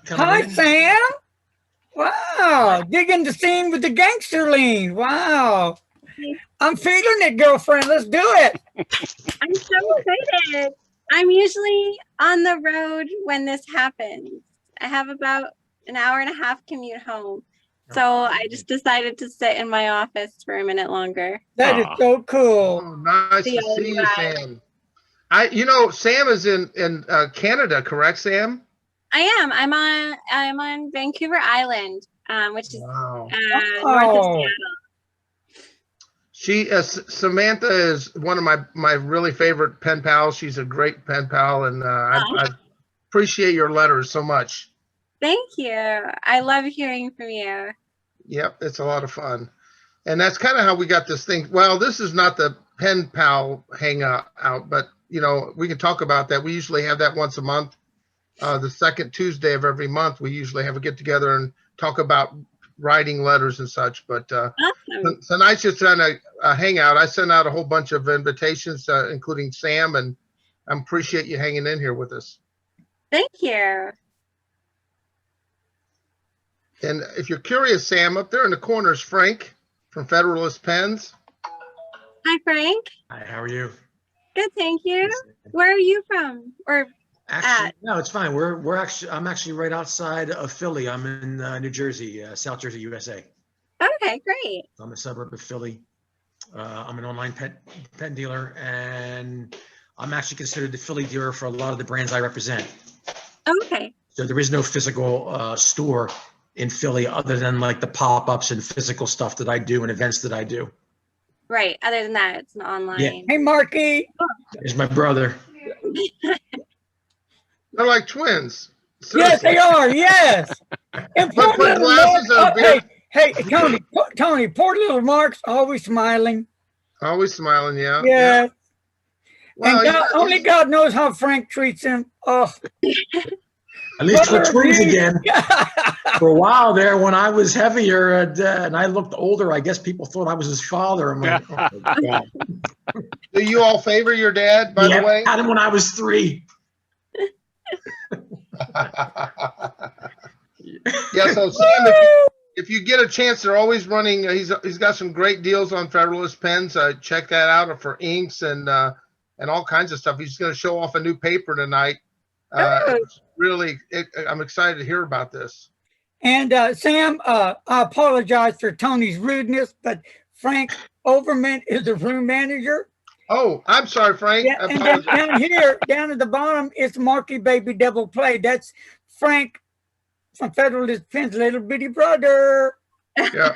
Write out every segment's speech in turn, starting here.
Hi, Sam. Wow, digging the scene with the gangster lean. Wow. I'm feeling it, girlfriend. Let's do it. I'm so excited. I'm usually on the road when this happens. I have about an hour and a half commute home. So I just decided to sit in my office for a minute longer. That is so cool. Oh, nice to see you, Sam. Sam is in Canada, correct, Sam? I am. I'm on Vancouver Island, which is north of Seattle. Samantha is one of my really favorite pen pals. She's a great pen pal, and I appreciate your letters so much. Thank you. I love hearing from you. Yep, it's a lot of fun. And that's kind of how we got this thing. Well, this is not the pen pal hangout, but we can talk about that. We usually have that once a month. The second Tuesday of every month, we usually have a get together and talk about writing letters and such. But tonight's just on a hangout. I sent out a whole bunch of invitations, including Sam, and I appreciate you hanging in here with us. Thank you. And if you're curious, Sam, up there in the corner is Frank from Federalist Pens. Hi, Frank. Hi, how are you? Good, thank you. Where are you from? Or actually, no, it's fine. I'm actually right outside of Philly. I'm in New Jersey, South Jersey, USA. Okay, great. I'm a suburb of Philly. I'm an online pen dealer, and I'm actually considered the Philly dealer for a lot of the brands I represent. Okay. So there is no physical store in Philly other than like the pop-ups and physical stuff that I do and events that I do. Right. Other than that, it's an online. Yeah. Hey, Marky. There's my brother. They're like twins. Seriously. Yes, they are. Yes. And poor little Mark, hey, Tony, poor little Mark's always smiling. Always smiling, yeah. Yeah. Well, and only God knows how Frank treats him. Oh. At least we're twins again. For a while there, when I was heavier and I looked older, I guess people thought I was his father. I'm like, oh my God. Do you all favor your dad, by the way? I had him when I was 3. Yeah, so Sam, if you get a chance, they're always running. He's got some great deals on Federalist Pens. Check that out for inks and all kinds of stuff. He's going to show off a new paper tonight. I'm excited to hear about this. And Sam, I apologize for Tony's rudeness, but Frank Overman is the room manager. Oh, I'm sorry, Frank. Yeah, and then down here, down at the bottom, it's Marky Baby Devil Play. That's Frank from Federalist Pens' little bitty brother. Yeah.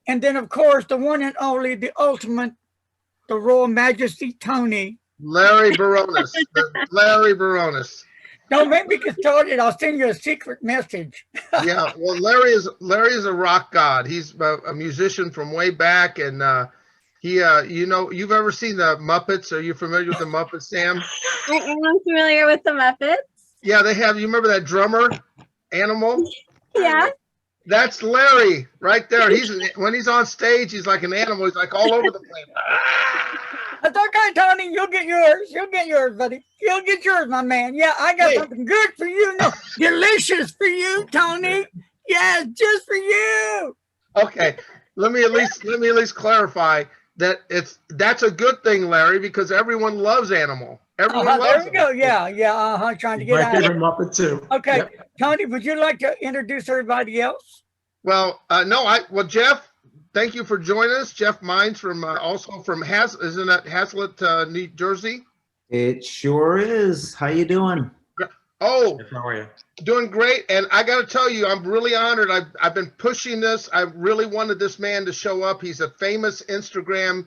And then, of course, the one and only, the ultimate, the Royal Majesty Tony. Larry Baronis. Larry Baronis. Don't make me get started. I'll send you a secret message. Yeah, well, Larry is a rock god. He's a musician from way back, and you've ever seen the Muppets? Are you familiar with the Muppets, Sam? I am familiar with the Muppets. Yeah, they have. You remember that drummer animal? Yeah. That's Larry right there. When he's on stage, he's like an animal. He's like all over the place. That's okay, Tony. You'll get yours. You'll get yours, buddy. You'll get yours, my man. Yeah, I got something good for you. No, delicious for you, Tony. Yeah, just for you. Okay. Let me at least clarify that that's a good thing, Larry, because everyone loves animal. Everyone loves there we go. Yeah. Trying to get out. My favorite Muppet too. Okay, yep. Tony, would you like to introduce everybody else? Well, no. Jeff. Thank you for joining us, Jeff Mines from also from isn't that Hazlitt, New Jersey? It sure is. How you doing? Oh, how are you? Doing great. And I got to tell you, I'm really honored. I've been pushing this. I really wanted this man to show up. He's a famous Instagram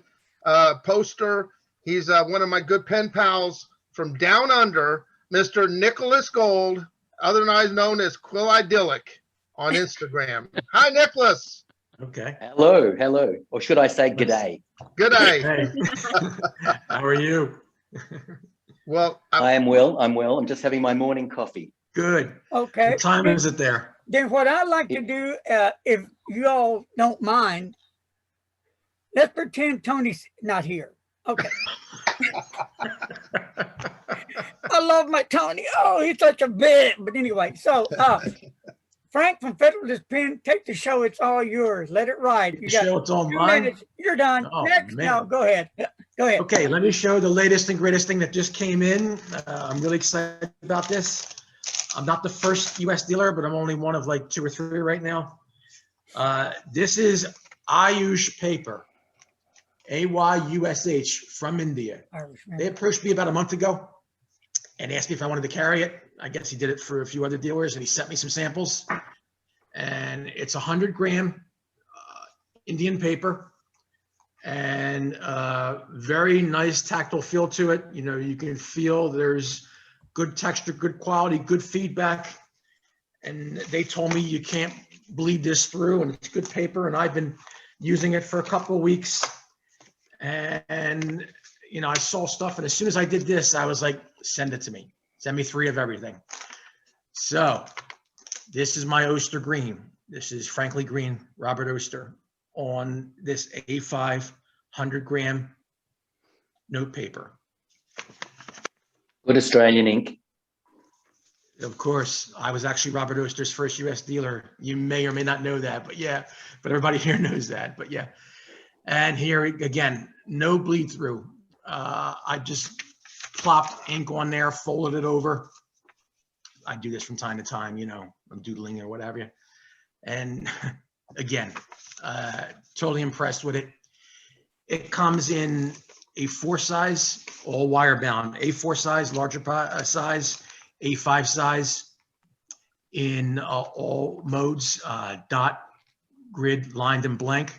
poster. He's one of my good pen pals from down under, Mr. Nicholas Gold, otherwise known as Quill Idyllic on Instagram. Hi, Nicholas. Okay. Hello. Or should I say g'day? G'day. Hey. How are you? Well, I'm well. I'm just having my morning coffee. Good. Okay. What time is it there? Then what I'd like to do, if you all don't mind, let's pretend Tony's not here. Okay. A love my Tony. Oh, he's such a bit. But anyway, so Frank from Federalist Pen, take the show. It's all yours. Let it ride. You got Show it's 2 online. minutes. You're done. Oh, Next. man. No, go ahead. Go ahead. Okay, let me show the latest and greatest thing that just came in. I'm really excited about this. I'm not the first US dealer, but I'm only one of like 2 or 3 right now. This is Ayush paper, AYUSH from India. They approached me about a month ago and asked me if I wanted to carry it. I guess he did it for a few other dealers, and he sent me some samples. And it's 100-gram Indian paper, and very nice tactile feel to it. You know, you can feel there's good texture, good quality, good feedback. And they told me you can't bleed this through, and it's good paper. And I've been using it for a couple of weeks. And, you know, I saw stuff, and as soon as I did this, I was like, send it to me. Send me 3 of everything. So this is my Oster green. This is Frankly Green, Robert Oster, on this A5 100-gram note paper. Good Australian ink. Of course, I was actually Robert Oster's first US dealer. You may or may not know that, but yeah, but everybody here knows that, but yeah. And here again, no bleed through. I just plopped ink on there, folded it over. I do this from time to time, you know, I'm doodling or whatever. And again, totally impressed with it. It comes in a 4 size, all wire bound, A4 size, larger size, A5 size in all modes, dot, grid, lined, and blank.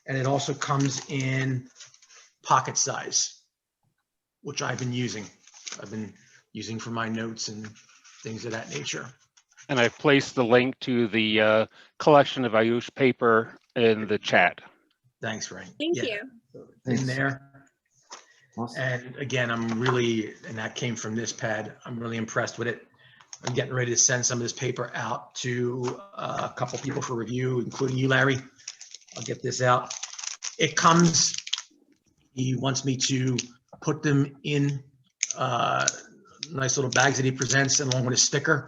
And it also comes in pocket size, which I've been using. I've been using for my notes and things of that nature. And I've placed the link to the collection of Ayush paper in the chat. Thanks, Frank. Thank Yeah, you. in there. Awesome. And again, I'm really, and that came from this pad, I'm really impressed with it. I'm getting ready to send some of this paper out to a couple people for review, including you, Larry. I'll get this out. It comes, he wants me to put them in nice little bags that he presents along with a sticker.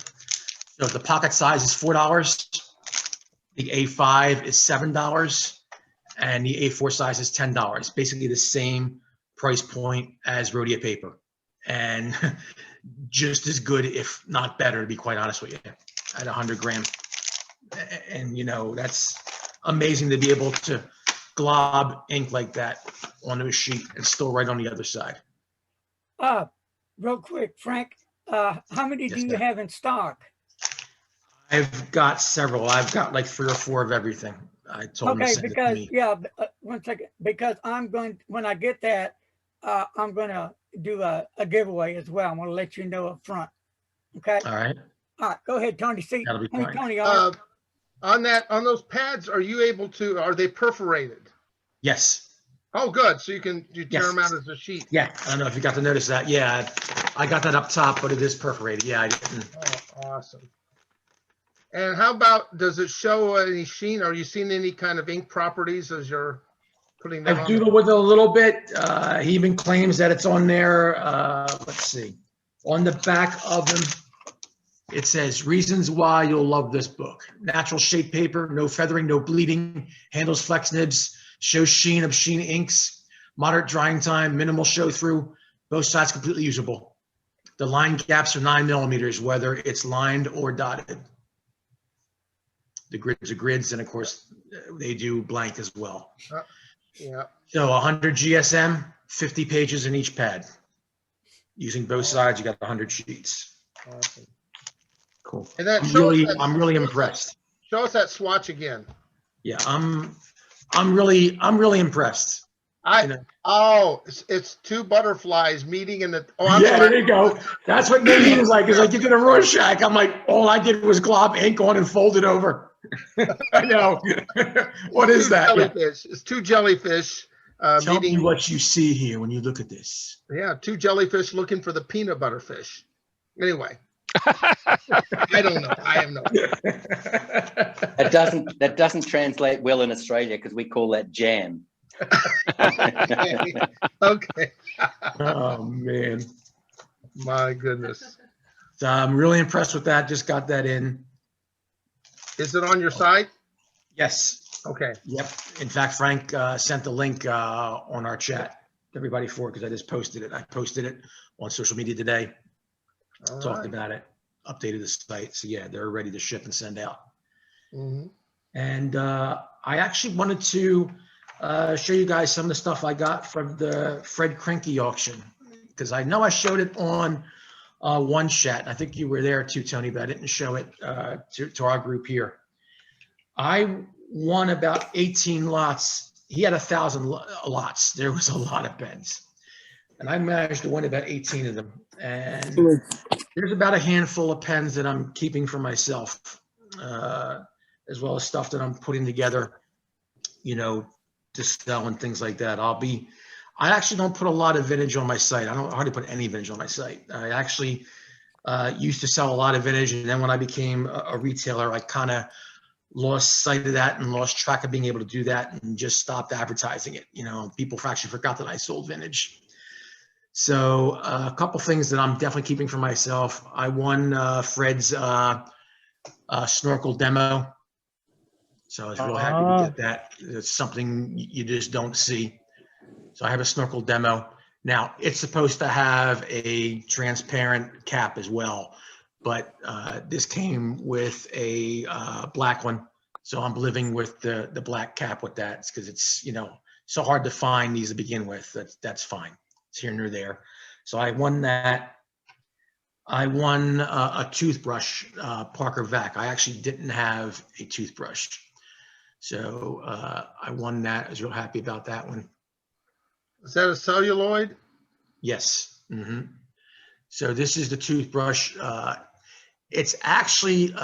So the pocket size is $4. The A5 is $7. And the A4 size is $10. Basically the same price point as Rhodia paper. And just as good, if not better, to be quite honest with you, at 100 gram. And, you know, that's amazing to be able to glob ink like that onto a sheet and still write on the other side. Real quick, Frank, how many do you have in stock? I've got several. I've got like 3 or 4 of everything. I told him to Okay, send it to because me. yeah, 1 second, because I'm going, when I get that, I'm gonna do a giveaway as well. I'm gonna let you know up front. Okay. All right. All right, go ahead, Tony. See, That'll be fine. Tony, on those pads, are you able to, are they perforated? Yes. Oh, good. So you tear Yes. them out as a sheet. Yeah. I don't know if you got to notice that. Yeah. I got that up top, but it is perforated. Yeah, I didn't. Oh, awesome. And how about, does it show any sheen? Are you seeing any kind of ink properties as you're putting them I've on? doodled with it a little bit. He even claims that it's on there. Let's see. On the back of them, it says, reasons why you'll love this book. Natural shape paper, no feathering, no bleeding, handles flex nibs, shows sheen of sheen inks, moderate drying time, minimal show through, both sides completely usable. The line gaps are 9 millimeters, whether it's lined or dotted. The grids are grids, and of course, they do blank as well. Yeah. So 100 GSM, 50 pages in each pad. Using both sides, you got 100 sheets. Awesome. Cool. And that I'm really impressed. Show us that swatch again. Yeah, I'm really impressed. It's 2 butterflies meeting in the. Oh, I'm Yeah, sorry. there you go. That's what Nadine is like. It's like you did a Rorschach. I'm like, all I did was glob ink on and fold it over. I know. What is that? Yeah. Jellyfish. It's 2 jellyfish Tell meeting. me what you see here when you look at this. Yeah, 2 jellyfish looking for the peanut butter fish. Anyway, I don't know. I have no idea. That doesn't translate well in Australia because we call that jam. Okay. Oh man. My goodness. So I'm really impressed with that. Just got that in. Is it on your site? Yes. Okay. Yep. In fact, Frank sent the link on our chat to everybody for it because I just posted it. I posted it on social media today, All talked right. about it, updated the site. So yeah, they're ready to ship and send out. Mhm. And I actually wanted to show you guys some of the stuff I got from the Fred Krinke auction because I know I showed it on one chat. I think you were there too, Tony, but I didn't show it to our group here. I won about 18 lots. He had 1,000 lots. There was a lot of pens. And I managed to win about 18 of them. And there's about a handful of pens that I'm keeping for myself, as well as stuff that I'm putting together, you know, to sell and things like that. I actually don't put a lot of vintage on my site. I don't hardly put any vintage on my site. I actually used to sell a lot of vintage. And then when I became a retailer, I kind of lost sight of that and lost track of being able to do that and just stopped advertising it. You know, people actually forgot that I sold vintage. So a couple things that I'm definitely keeping for myself. I won Fred's snorkel demo. So I was real happy to get that. It's something you just don't see. So I have a snorkel demo. Now it's supposed to have a transparent cap as well, but this came with a black one. So I'm living with the black cap with that because it's, you know, so hard to find these to begin with. That's fine. It's here and there. So I won that. I won a toothbrush, Parker Vac. I actually didn't have a toothbrush. So I won that. I was real happy about that one. Is that a celluloid? Yes. Mm-hmm. So this is the toothbrush. It's actually,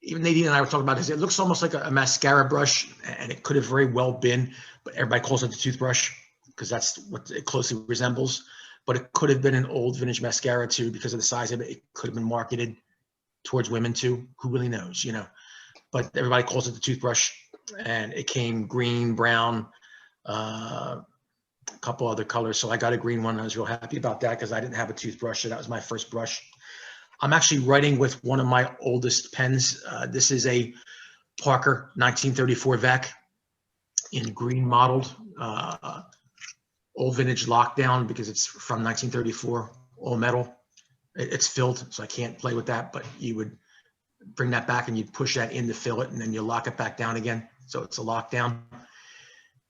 even Nadine and I were talking about this, it looks almost like a mascara brush, and it could have very well been, but everybody calls it the toothbrush because that's what it closely resembles. But it could have been an old vintage mascara too because of the size of it. It could have been marketed towards women too. Who really knows, you know? But everybody calls it the toothbrush, and it came green, brown, a couple other colors. So I got a green one. I was real happy about that because I didn't have a toothbrush. So that was my first brush. I'm actually writing with one of my oldest pens. This is a Parker 1934 Vac in green mottled, old vintage lockdown because it's from 1934, all metal. It's filled, so I can't play with that, but you would bring that back and you'd push that in to fill it and then you lock it back down again. So it's a lockdown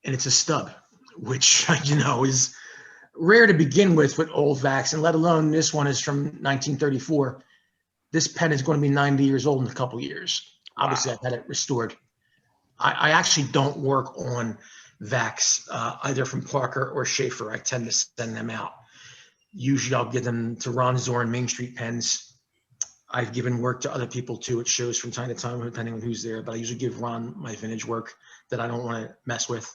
and it's a stub, which, you know, is rare to begin with old Vacs, and let alone this one is from 1934. This pen is going to be 90 years old in a couple years. Obviously, I've had it restored. I actually don't work on Vacs, either from Parker or Schaefer. I tend to send them out. Usually I'll give them to Ron Zorn, Main Street Pens. I've given work to other people too. It shows from time to time, depending on who's there, but I usually give Ron my vintage work that I don't want to mess with.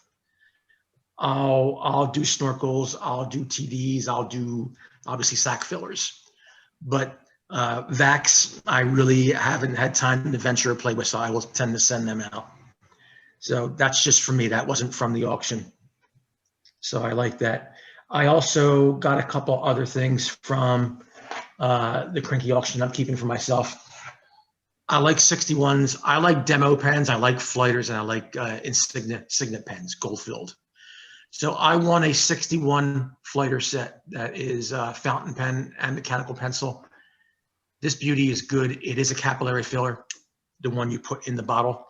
I'll do snorkels, I'll do TDs, I'll do obviously sack fillers, but Vacs, I really haven't had time to venture or play with, so I will tend to send them out. So that's just for me. That wasn't from the auction. So I like that. I also got a couple other things from the Krinke auction I'm keeping for myself. I like 61s. I like demo pens. I like flighters, and I like Signet pens, gold filled. So I won a 61 flighter set that is fountain pen and mechanical pencil. This beauty is good. It is a capillary filler, the one you put in the bottle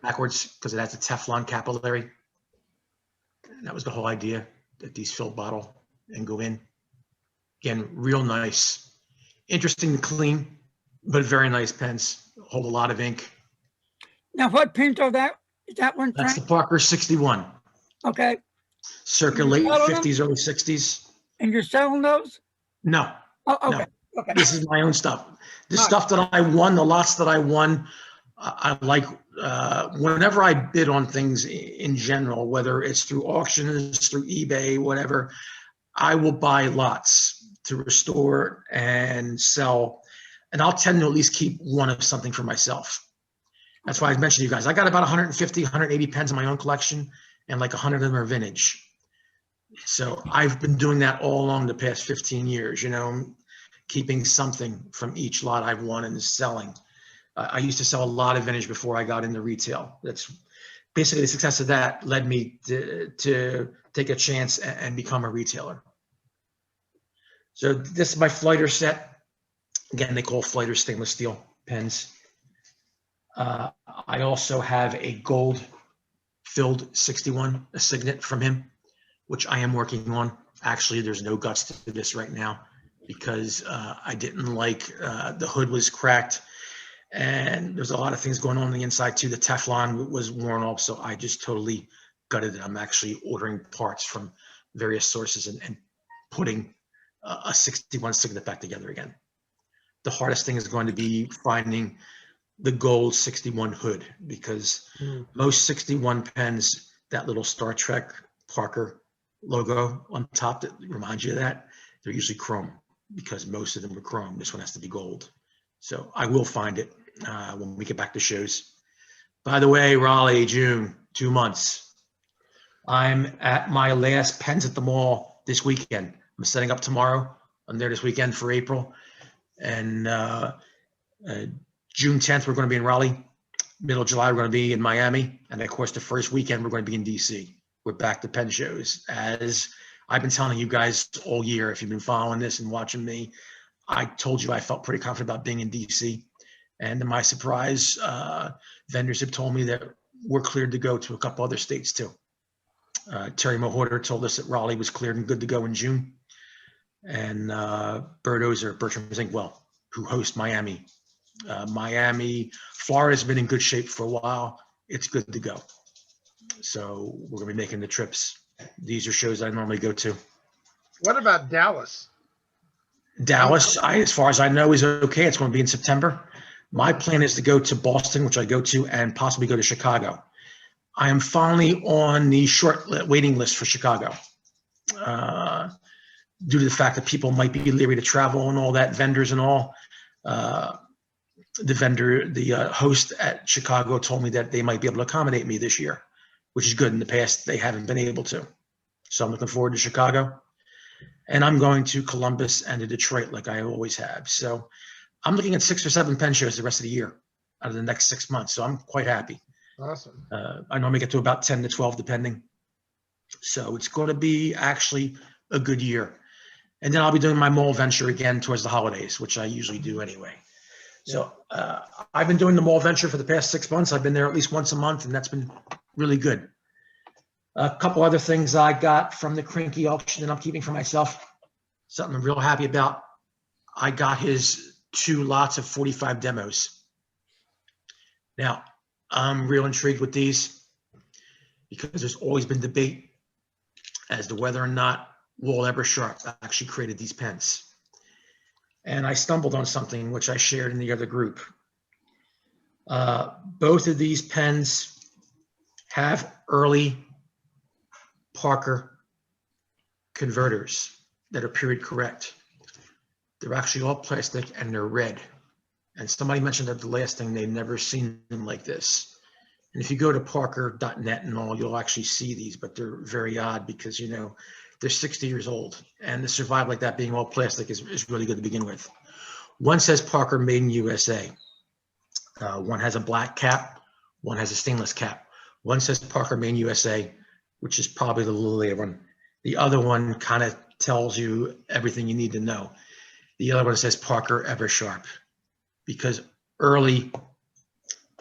backwards because it has a Teflon capillary. And that was the whole idea, that these fill bottle and go in. Again, real nice. Interesting to clean, but very nice pens. Hold a lot of ink. Now, what pens are that? Is that one, That's Frank? the Parker 61. Okay. Circa You late selling 50s, early 60s. And you're selling those? No, Oh, okay. no. Okay. This is my own stuff. The All right. stuff that I won, the lots that I won, I like whenever I bid on things in general, whether it's through auctions, through eBay, whatever, I will buy lots to restore and sell. And I'll tend to at least keep one of something for myself. That's why I mentioned to you guys, I got about 150, 180 pens in my own collection, and like 100 of them are vintage. So I've been doing that all along the past 15 years, you know, keeping something from each lot I've won and selling. I used to sell a lot of vintage before I got into retail. That's basically the success of that led me to take a chance and become a retailer. So this is my Flighter set. Again, they call Flighter stainless steel pens. I also have a gold filled 61, a signet from him, which I am working on. Actually, there's no guts to this right now because I didn't like, the hood was cracked and there's a lot of things going on the inside too. The Teflon was worn off, so I just totally gutted it. I'm actually ordering parts from various sources and putting a 61 signet back together again. The hardest thing is going to be finding the gold 61 hood because most 61 pens, that little Star Trek Parker logo on top that reminds you of that, they're usually chrome because most of them are chrome. This one has to be gold. So I will find it when we get back to shows. By the way, Raleigh, June, 2 months. I'm at my last Pens at the Mall this weekend. I'm setting up tomorrow. I'm there this weekend for April. And June 10th, we're going to be in Raleigh. Middle of July, we're going to be in Miami. And of course, the first weekend, we're going to be in DC. We're back to Penn shows. As I've been telling you guys all year, if you've been following this and watching me, I told you I felt pretty confident about being in DC. And to my surprise, vendors have told me that we're cleared to go to a couple other states too. Terry Mohorter told us that Raleigh was cleared and good to go in June. And Bertram Zinkwell, who hosts Miami. Florida's been in good shape for a while. It's good to go. So we're gonna be making the trips. These are shows I normally go to. What about Dallas? Dallas, as far as I know, is okay. It's going to be in September. My plan is to go to Boston, which I go to, and possibly go to Chicago. I am finally on the short waiting list for Chicago due to the fact that people might be leery to travel and all that, vendors and all. The host at Chicago told me that they might be able to accommodate me this year, which is good. In the past, they haven't been able to. So I'm looking forward to Chicago. And I'm going to Columbus and to Detroit like I always have. So I'm looking at 6 or 7 Penn shows the rest of the year out of the next 6 months. So I'm quite happy. Awesome. I normally get to about 10 to 12 depending. So it's going to be actually a good year. And then I'll be doing my mall venture again towards the holidays, which I usually do anyway. So I've been doing the mall venture for the past 6 months. I've been there at least once a month, and that's been really good. A couple other things I got from the Crinky auction that I'm keeping for myself. Something I'm real happy about. I got his 2 lots of 45 demos. Now, I'm real intrigued with these because there's always been debate as to whether or not Wall Ebersharp actually created these pens. And I stumbled on something which I shared in the other group. Both of these pens have early Parker converters that are period correct. They're actually all plastic and they're red. And somebody mentioned at the last thing, they've never seen them like this. And if you go to parker.net and all, you'll actually see these, but they're very odd because, you know, they're 60 years old. And to survive like that, being all plastic is really good to begin with. One says Parker made in USA. One has a black cap. One has a stainless cap. One says Parker made in USA, which is probably the little later one. The other one kind of tells you everything you need to know. The other one says Parker Ebersharp, because early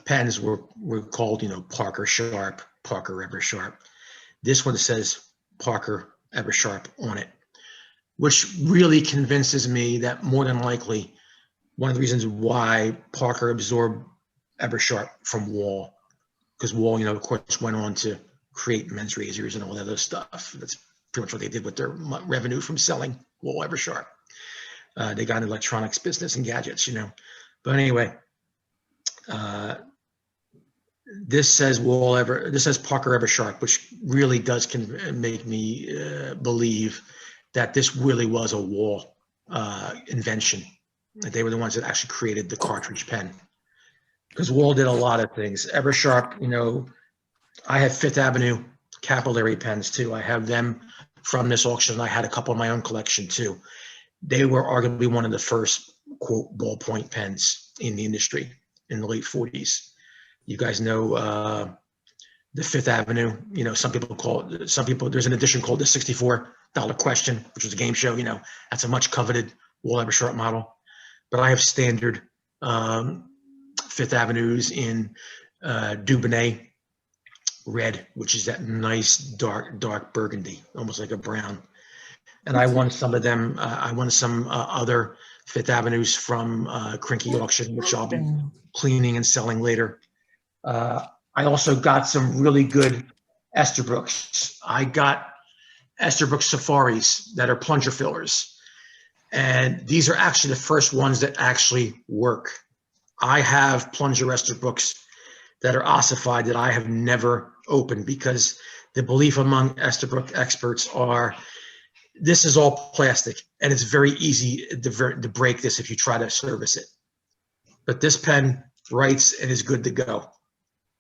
pens were called, you know, Parker Sharp, Parker Ebersharp. This one says Parker Ebersharp on it, which really convinces me that more than likely one of the reasons why Parker absorbed Ebersharp from Wall, because Wall, you know, of course, went on to create men's razors and all that other stuff. That's pretty much what they did with their revenue from selling Wall Ebersharp. They got an electronics business and gadgets, you know. But anyway, this says Parker Ebersharp, which really does make me believe that this really was a Wall invention. That they were the ones that actually created the cartridge pen. Because Wall did a lot of things. Ebersharp, you know, I have Fifth Avenue capillary pens too. I have them from this auction. I had a couple in my own collection too. They were arguably one of the first, quote, ballpoint pens in the industry in the late 40s. You guys know the Fifth Avenue, you know, some people, there's an edition called the $64 Question, which was a game show, you know, that's a much coveted Wall Ebershart model. But I have standard Fifth Avenues in Dubonnet red, which is that nice dark burgundy, almost like a brown. And I won some of them. I won some other Fifth Avenues from Crinky Auction, which I'll be cleaning and selling later. I also got some really good Esterbrookes. I got Esterbrook Safaris that are plunger fillers. And these are actually the first ones that actually work. I have plunger Esterbrookes that are ossified that I have never opened, because the belief among Esterbrook experts are this is all plastic and it's very easy to break this if you try to service it. But this pen writes and is good to go.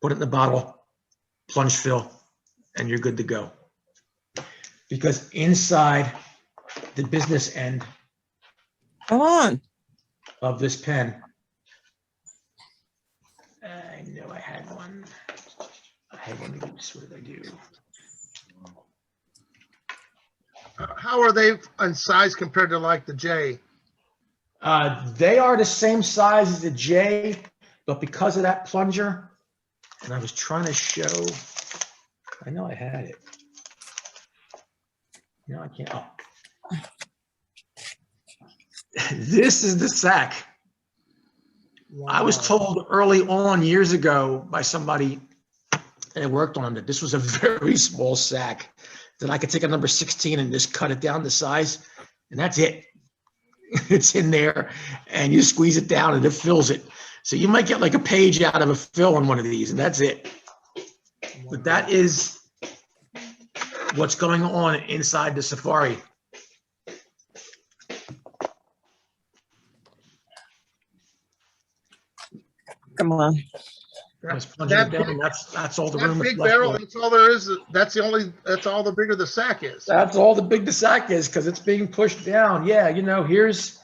Put it in the bottle, plunge fill, and you're good to go. Because inside the business end Come on. of this pen, I know I had one. I had one of these. What did I do? How are they on size compared to like the J? They are the same size as the J, but because of that plunger, and I was trying to show, I know I had it. No, I can't. Oh. This is the sack. Wow. I was told early on years ago by somebody that worked on it, that this was a very small sack, that I could take a number 16 and just cut it down to size, and that's it. It's in there, and you squeeze it down and it fills it. So you might get like a page out of a fill on one of these, and that's it. But that is what's going on inside the Safari. Come on. That's all the room. That big left barrel, for. that's all there is. That's all the bigger the sack is. That's all the big the sack is, because it's being pushed down. Yeah, you know, here is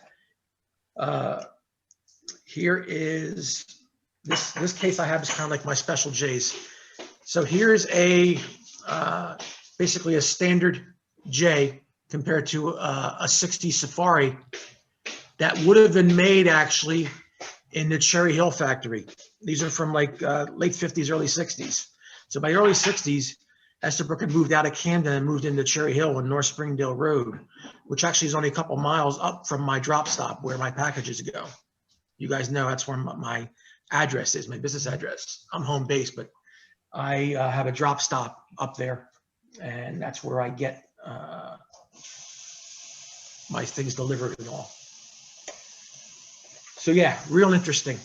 this case I have is kind of like my special J's. So here's a basically a standard J compared to a 60 Safari that would have been made actually in the Cherry Hill factory. These are from like late 50s, early 60s. So by early 60s, Esterbrook had moved out of Camden and moved into Cherry Hill on North Springdale Road, which actually is only a couple miles up from my drop stop where my packages go. You guys know that's where my address is, my business address. I'm home based, but I have a drop stop up there, and that's where I get my things delivered and all. So yeah, real interesting.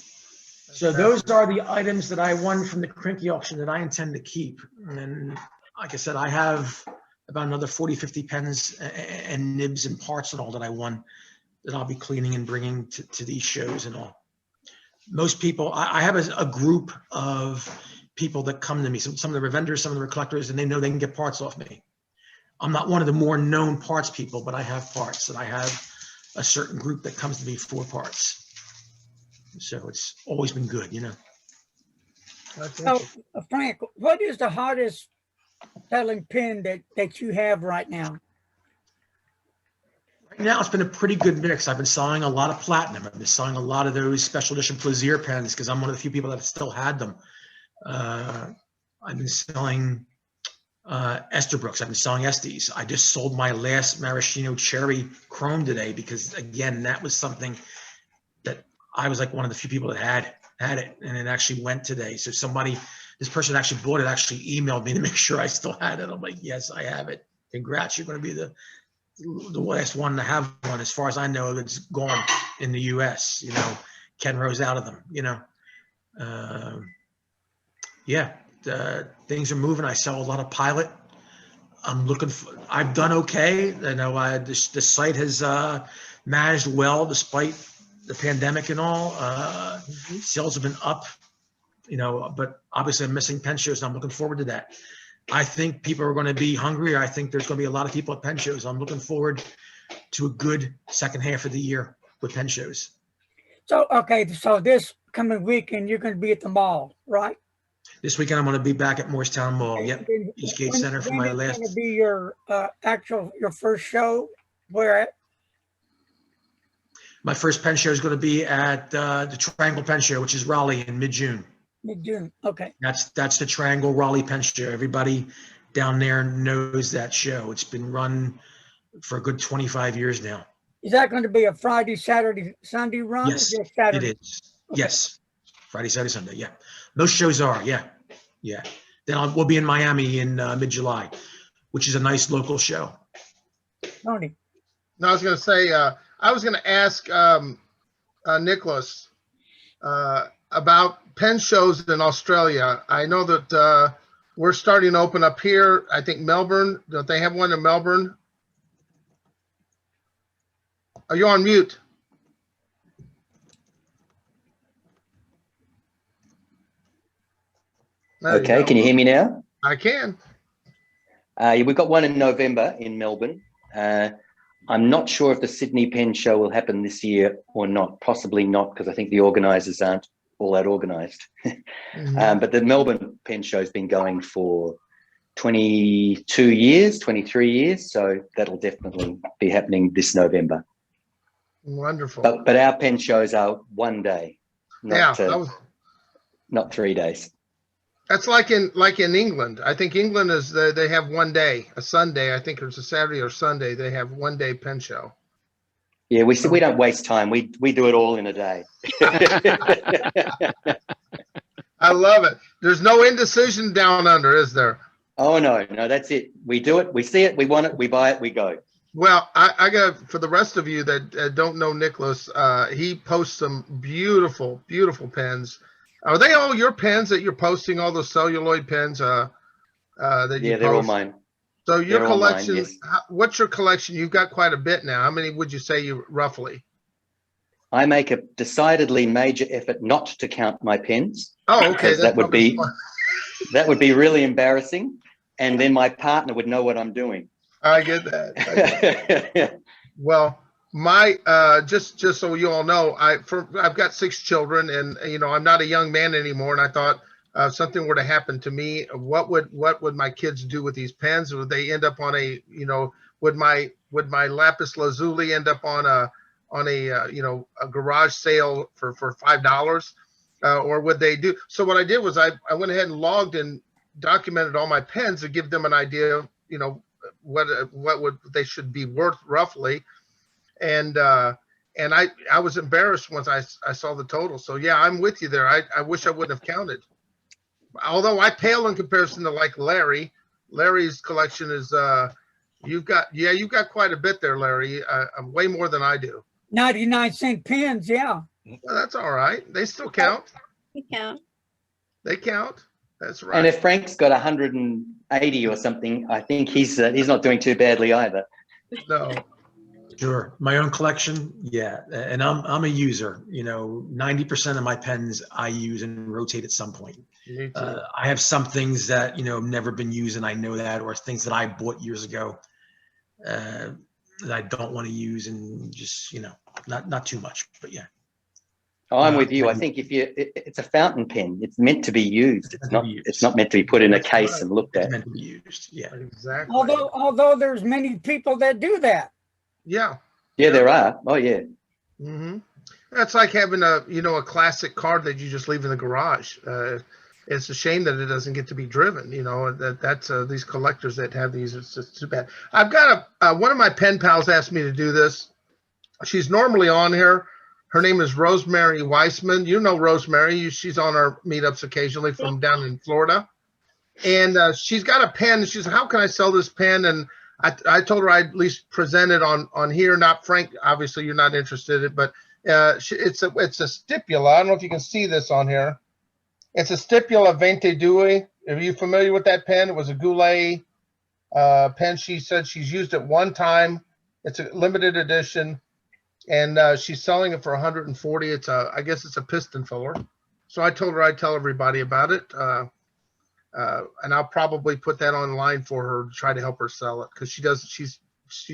So those are the items that I won from the Crinky auction that I intend to keep. And like I said, I have about another 40, 50 pens and nibs and parts and all that I won that I'll be cleaning and bringing to these shows and all. Most people, I have a group of people that come to me. Some of them are vendors, some of them are collectors, and they know they can get parts off me. I'm not one of the more known parts people, but I have parts, and I have a certain group that comes to me for parts. So it's always been good, you know. So, Frank, what is the hardest selling pen that you have right now? Right now, it's been a pretty good mix. I've been selling a lot of platinum. I've been selling a lot of those special edition Plaisir pens because I'm one of the few people that still had them. I've been selling Esterbrookes. I've been selling Estes. I just sold my last Maraschino Cherry Chrome today because, again, that was something that I was like one of the few people that had it, and it actually went today. So this person actually bought it, actually emailed me to make sure I still had it. I'm like, yes, I have it. Congrats, you're going to be the last one to have one. As far as I know, it's gone in the U.S. You know, Ken Rose out of them. You know, yeah, things are moving. I sell a lot of Pilot. I've done okay. I know the site has managed well despite the pandemic and all. Sales have been up, you know, but obviously I'm missing pen shows and I'm looking forward to that. I think people are going to be hungry. I think there's going to be a lot of people at Penn shows. I'm looking forward to a good second half of the year with Penn shows. So, okay, so this coming weekend, you're going to be at the mall, right? This weekend, I'm going to be back at Morristown Mall. Yep. Then Eastgate when- Center for when my is last. going to be your your first show? Where at? My first Penn show is going to be at the Triangle Penn Show, which is Raleigh in mid-June. Mid-June. Okay. That's the Triangle Raleigh Penn Show. Everybody down there knows that show. It's been run for a good 25 years now. Is that going to be a Friday, Saturday, Sunday run? Yes, or just Saturday? it is. Okay. Yes, Friday, Saturday, Sunday. Yeah, most shows are. Yeah. Then we'll be in Miami in mid-July, which is a nice local show. Tony. No, I was going to say, I was going to ask Nicholas about Penn shows in Australia. I know that we're starting to open up here. I think Melbourne. Don't they have one in Melbourne? Are you on mute? Okay, can you hear me now? I can. We've got one in November in Melbourne. I'm not sure if the Sydney Pen Show will happen this year or not. Possibly not, because I think the organisers aren't all that organised. But the Melbourne Pen Show has been going for 22 years, 23 years. So that'll definitely be happening this November. Wonderful. But our pen shows are one day, not, Yeah, not 3 days. that's like in England. I think England is they have one day, a Sunday. I think it's a Saturday or Sunday. They have 1 day pen show. Yeah, we don't waste time. We do it all in a day. I love it. There's no indecision down under, is there? Oh no, that's it. We do it. We see it. We want it. We buy it. We go. Well, I got, for the rest of you that don't know Nicholas, he posts some beautiful, beautiful pens. Are they all your pens that you're posting? All those celluloid pens that you Yeah, they're all mine. So your They're all collection, mine, yes. what's your collection? You've got quite a bit now. How many would you say you roughly? I make a decidedly major effort not to count my pens. Oh, okay. That would be really embarrassing, and then my partner would know what I'm doing. I get that. Well, my just so you all know, I've got 6 children, and I'm not a young man anymore. And I thought, if something were to happen to me, what would my kids do with these pens? Would they end up on a would my lapis lazuli end up on a garage sale for $5, or would they do? So what I did was I went ahead and logged and documented all my pens to give them an idea, what would they should be worth roughly. And I was embarrassed once I saw the total. So yeah, I'm with you there. I wish I wouldn't have counted. Although I pale in comparison to like Larry. Larry's collection is you've got quite a bit there, Larry. Way more than I do. 99-cent pens, yeah. Well, that's all right. They still count. Yeah. They count. That's right. And if Frank's got 180 or something, I think he's not doing too badly either. No. Sure. My own collection. Yeah. And I'm a user, 90% of my pens I use and rotate at some point. Me too. I have some things that, have never been used, and I know that, or things that I bought years ago that I don't want to use, and just, not too much, but yeah. Oh, I'm with you. I think it's a fountain pen. It's meant to be used. It's not meant to be put in a case and looked at. It's meant to be used. Yeah. Exactly. Although there's many people that do that. Yeah. Yeah, there are. Oh, yeah. Mm-hmm. That's like having a classic car that you just leave in the garage. It's a shame that it doesn't get to be driven. That's these collectors that have these. It's just too bad. I've got one of my pen pals asked me to do this. She's normally on here. Her name is Rosemary Weissman. You know Rosemary. She's on our meetups occasionally from down in Florida. And she's got a pen. She said, how can I sell this pen? And I told her I'd at least present it on here. Not Frank. Obviously, you're not interested in it, but it's a stipula. I don't know if you can see this on here. It's a stipula 22. Are you familiar with that pen? It was a Goulet pen. She said she's used it one time. It's a limited edition. And she's selling it for 140. I guess it's a piston filler. So I told her I'd tell everybody about it. And I'll probably put that online for her to try to help her sell it because she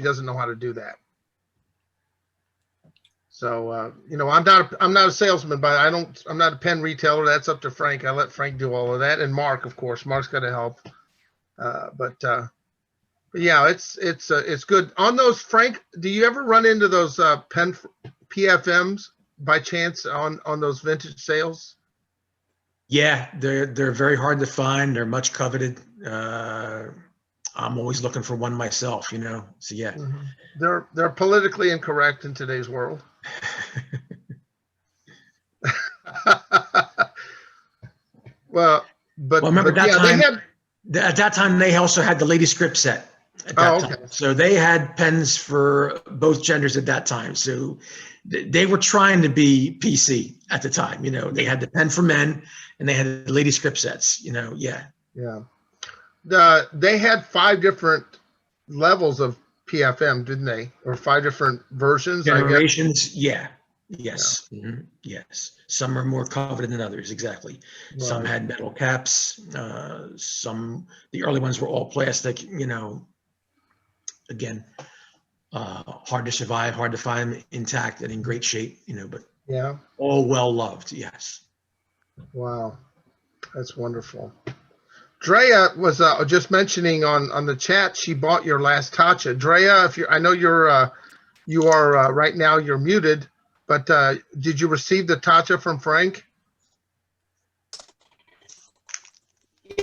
doesn't know how to do that. So I'm not a salesman, but I'm not a pen retailer. That's up to Frank. I let Frank do all of that, and Mark, of course. Mark's got to help. But yeah, it's good on those. Frank, do you ever run into those pen PFMs by chance on those vintage sales? Yeah, they're very hard to find. They're much coveted. I'm always looking for one myself, So yeah. Mm-hmm. They're politically incorrect in today's world. Well, remember that yeah, time. At that time, they also had the lady script set. At that time. So they had pens for both genders at that time. So they were trying to be PC at the time. They had the pen for men and they had the lady script sets. Yeah. Yeah. They had 5 different levels of PFM, didn't they? Or 5 different versions. Generations. Yeah. Yes. Yeah. Mm-hmm. Yes. Some are more coveted than others. Exactly. Right. Some had metal caps. The early ones were all plastic. Again, hard to survive, hard to find intact and in great shape. But yeah, all well loved. Yes. Wow, that's wonderful. Drea was just mentioning on the chat she bought your last Tatcha. Drea, I know you are right now you're muted. But did you receive the Tatcha from Frank?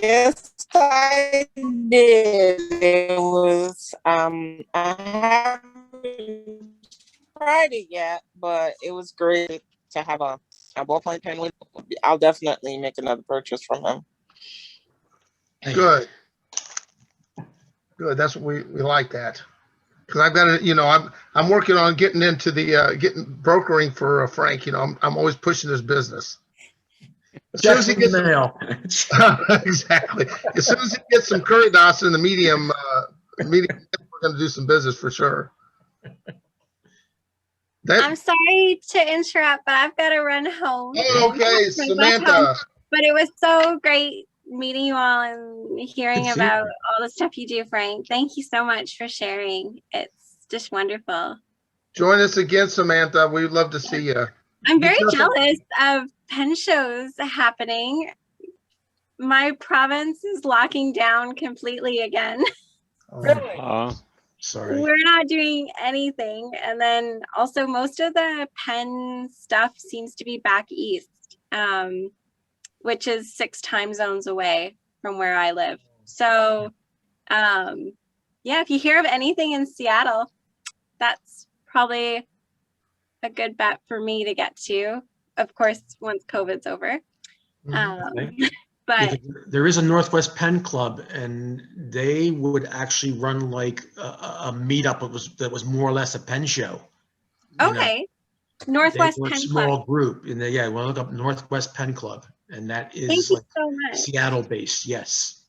Yes, I did. It was I haven't tried it yet, but it was great to have a ballpoint pen with. I'll definitely make another purchase from him. Good. Good. That's what we like that. Because I've got to, I'm working on getting into the brokering for Frank. I'm always pushing his business. As soon as he gets exactly. As soon as he gets some Curidas in the medium, we're going to do some business for sure. I'm sorry to interrupt, but I've got to run home. Oh, okay, Samantha. But it was so great meeting you all and hearing about all the stuff you do, Frank. Thank you so much for sharing. It's just wonderful. Join us again, Samantha. We'd love to see you. I'm very jealous of pen shows happening. My province is locking down completely again. Really? Sorry. We're not doing anything. And then also most of the pen stuff seems to be back east. Which is 6 time zones away from where I live. So, yeah, if you hear of anything in Seattle, that's probably a good bet for me to get to. Of course, once COVID's over. But there is a Northwest Pen Club, and they would actually run like a meetup. That was more or less a pen show. Okay. Northwest Pen Club. Small group. And we'll look up Northwest Pen Club. And that is like so Seattle based, yes.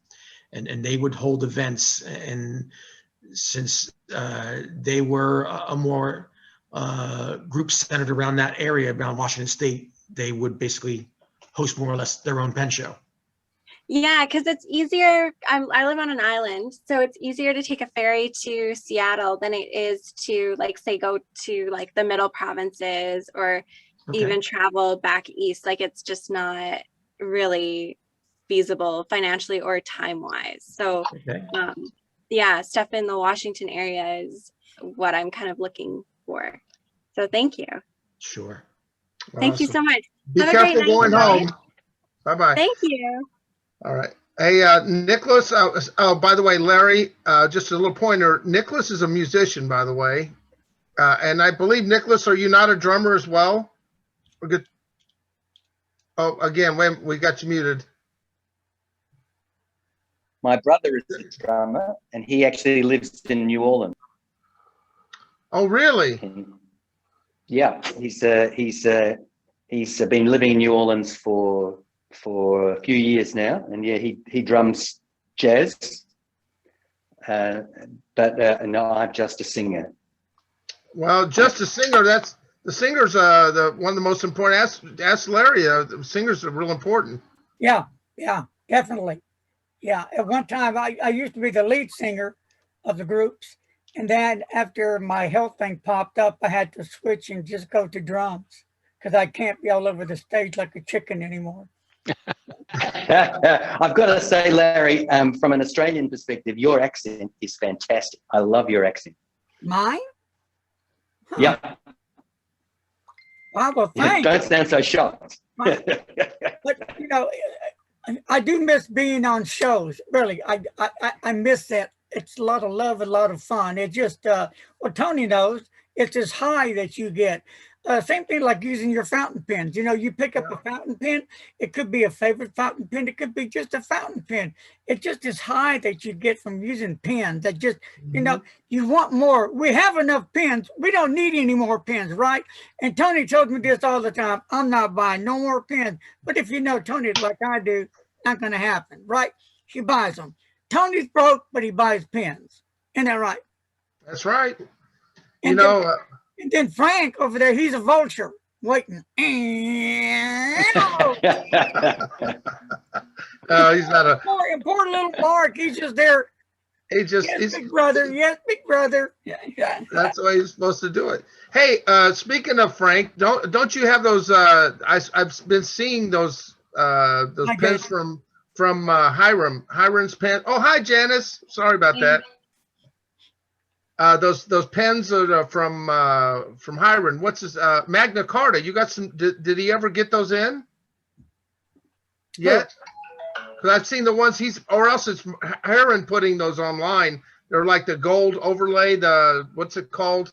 And they would hold events. And since they were a more group centered around that area, around Washington State, they would basically host more or less their own pen show. Yeah, because it's easier. I live on an island, so it's easier to take a ferry to Seattle than it is to, like, say, go to like the middle provinces or even travel back east. Like, it's just not really feasible financially or time wise. So yeah, stuff in the Washington area is what I'm kind of looking for. So thank you. Sure. Thank you so much. Be careful going home. Bye-bye. Thank you. All right. Hey, Nicholas. Oh, by the way, Larry, just a little pointer. Nicholas is a musician, by the way. And I believe, Nicholas, are you not a drummer as well? We're good. Oh, again, we got you muted. My brother is a drummer, and he actually lives in New Orleans. Oh, really? Yeah, he's been living in New Orleans for a few years now, and yeah, he drums jazz. But no, I'm just a singer. Well, just a singer. That's the singer's one of the most important. Ask Larry. The singers are real important. Yeah, definitely. Yeah, at one time I used to be the lead singer of the groups. And then after my health thing popped up, I had to switch and just go to drums because I can't be all over the stage like a chicken anymore. I've got to say, Larry, from an Australian perspective, your accent is fantastic. I love your accent. Mine? Huh. Yeah. Wow, well, thanks. Don't sound so shocked. But, you know, I do miss being on shows. Really, I miss that. It's a lot of love, a lot of fun. It just, well, Tony knows, it's this high that you get. Same thing like using your fountain pens. You know, you pick up a fountain pen. It could be a favorite fountain pen. It could be just a fountain pen. It's just this high that you get from using pens that just, you know, you want more. We have enough pens. We don't need any more pens, right? And Tony told me this all the time. I'm not buying no more pens. But if you know Tony like I do, not going to happen, right? He buys them. Tony's broke, but he buys pens. Isn't that right? That's right. And You know, and then Frank over there, he's a vulture waiting. he's not a. Poor little Mark, he's just there. He just. Yes, He's, big brother. Yes, big brother. Yeah. that's the way he's supposed to do it. Hey, speaking of Frank, don't you have those? I've been seeing those pens from Hiram's pen. Oh, hi Janice. Sorry about that. Those pens that are from Hiram. What's his Magna Carta? You got some? Did he ever get those in? Yet? Because I've seen the ones or else it's Hiram putting those online. They're like the gold overlay. What's it called?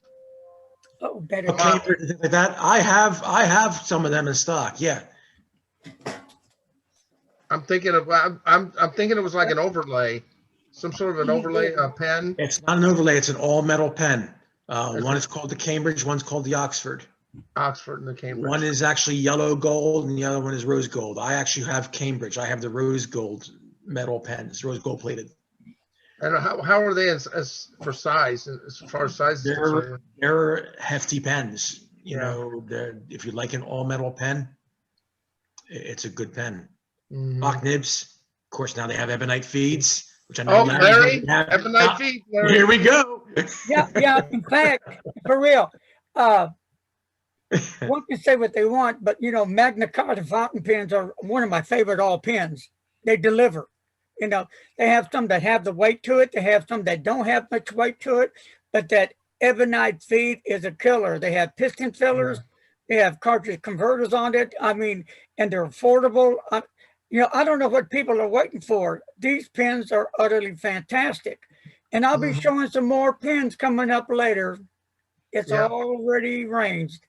Oh, better. Like that. I have some of them in stock. Yeah. I'm thinking it was like an overlay, some sort of an overlay pen. It's not an overlay. It's an all metal pen. One is called the Cambridge. One's called the Oxford. Oxford and the Cambridge. One is actually yellow gold, and the other one is rose gold. I actually have Cambridge. I have the rose gold metal pens, rose gold plated. And how are they as for size? As far as size, they're hefty pens. You know, if you like an all metal pen, it's a good pen. Rock nibs. Of course, now they have ebonite feeds, which I know. Oh, Larry, ebonite feeds. Larry. Here we go. Yeah. In fact, for real, one can say what they want, but you know, Magna Carta fountain pens are one of my favorite all pens. They deliver. You know, they have some that have the weight to it. They have some that don't have much weight to it, but that ebonite feed is a killer. They have piston fillers. They have cartridge converters on it. I mean, and they're affordable. You know, I don't know what people are waiting for. These pens are utterly fantastic. And I'll be showing some more pens coming up later. It's already arranged.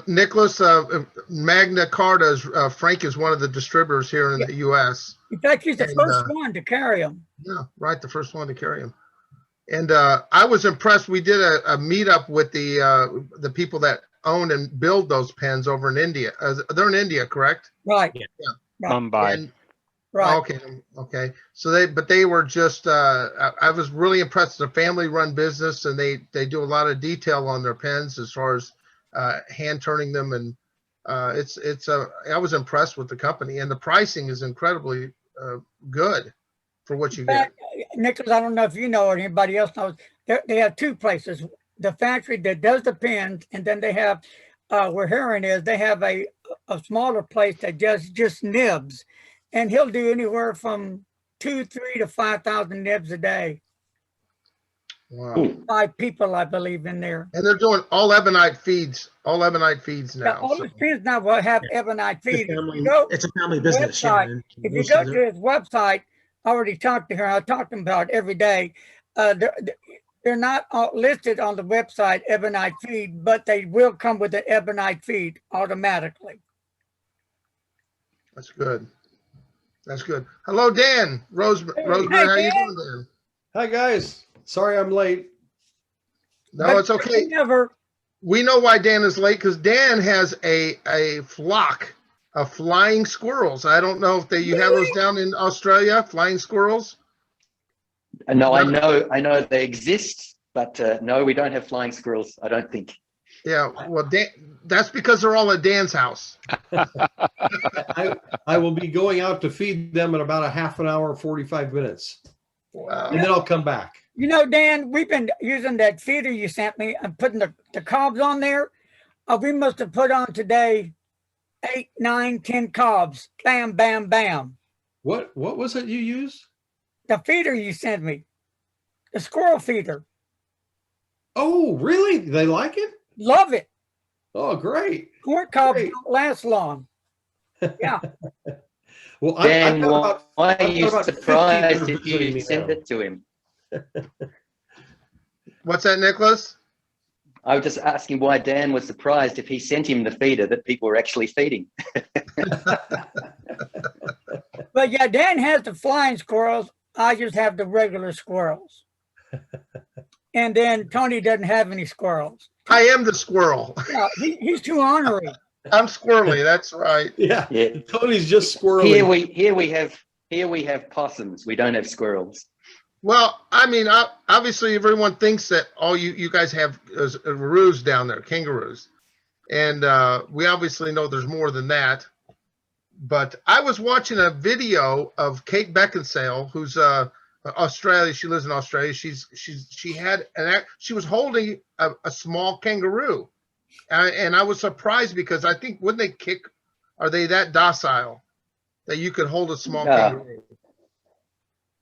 Nicholas, Magna Carta, Frank is one of the distributors here in the U.S. In fact, he's the first one to carry them. Yeah, right, the first one to carry them. And I was impressed. We did a meetup with the people that own and build those pens over in India. They're in India, correct? Right. Yeah. Right. Mumbai. Right. Okay. So they were just. I was really impressed. It's a family-run business, and they do a lot of detail on their pens as far as hand turning them, and I was impressed with the company, and the pricing is incredibly good for what you get. Nicholas, I don't know if you know or anybody else knows. They have two places: the factory that does the pens, and then they have where Heron is. They have a smaller place that does just nibs. And he'll do anywhere from 2,000 to 5,000 nibs a day. Wow. 5 people, I believe, in there. And they're doing all ebonite feeds now. Yeah, all the pens now will have ebonite feed. It's a family business. If you go to his website, I already talked to her. I talk to him about it every day. They're not all listed on the website, ebonite feed, but they will come with an ebonite feed automatically. That's good. That's good. Hello, Dan. Rosemary, how you doing, Dan? Hi, guys. Sorry I'm late. No, it's okay. We know why Dan is late because Dan has a flock of flying squirrels. I don't know if you have those down in Australia, flying squirrels. No, I know they exist, but no, we don't have flying squirrels, I don't think. Yeah, well, Dan, that's because they're all at Dan's house. I will be going out to feed them in about a half an hour, 45 minutes. Wow. And then I'll come back. You know, Dan, we've been using that feeder you sent me and putting the cobs on there. We must have put on today 8, 9, 10 cobs. Bam, bam, bam. What was it you used? The feeder you sent me. The squirrel feeder. Oh, really? They like it? Love it. Oh, great. Corn cobs Great. don't last long. Yeah. Well, Dan, why are I've you got about 50 surprised that are if you visiting me sent now. it to him? What's that, Nicholas? I was just asking why Dan was surprised if he sent him the feeder that people were actually feeding. But yeah, Dan has the flying squirrels. I just have the regular squirrels. And then Tony doesn't have any squirrels. I am the squirrel. Yeah, he's too ornery. I'm squirrely. That's right. Yeah. Yeah. Tony's just squirrely. Here we have possums. We don't have squirrels. Well, I mean, obviously everyone thinks that all you guys have is roos down there, kangaroos. And we obviously know there's more than that. But I was watching a video of Kate Beckinsale, who's Australia. She lives in Australia. She was holding a small kangaroo. And I was surprised because I think when they kick, are they that docile that you could hold a small kangaroo?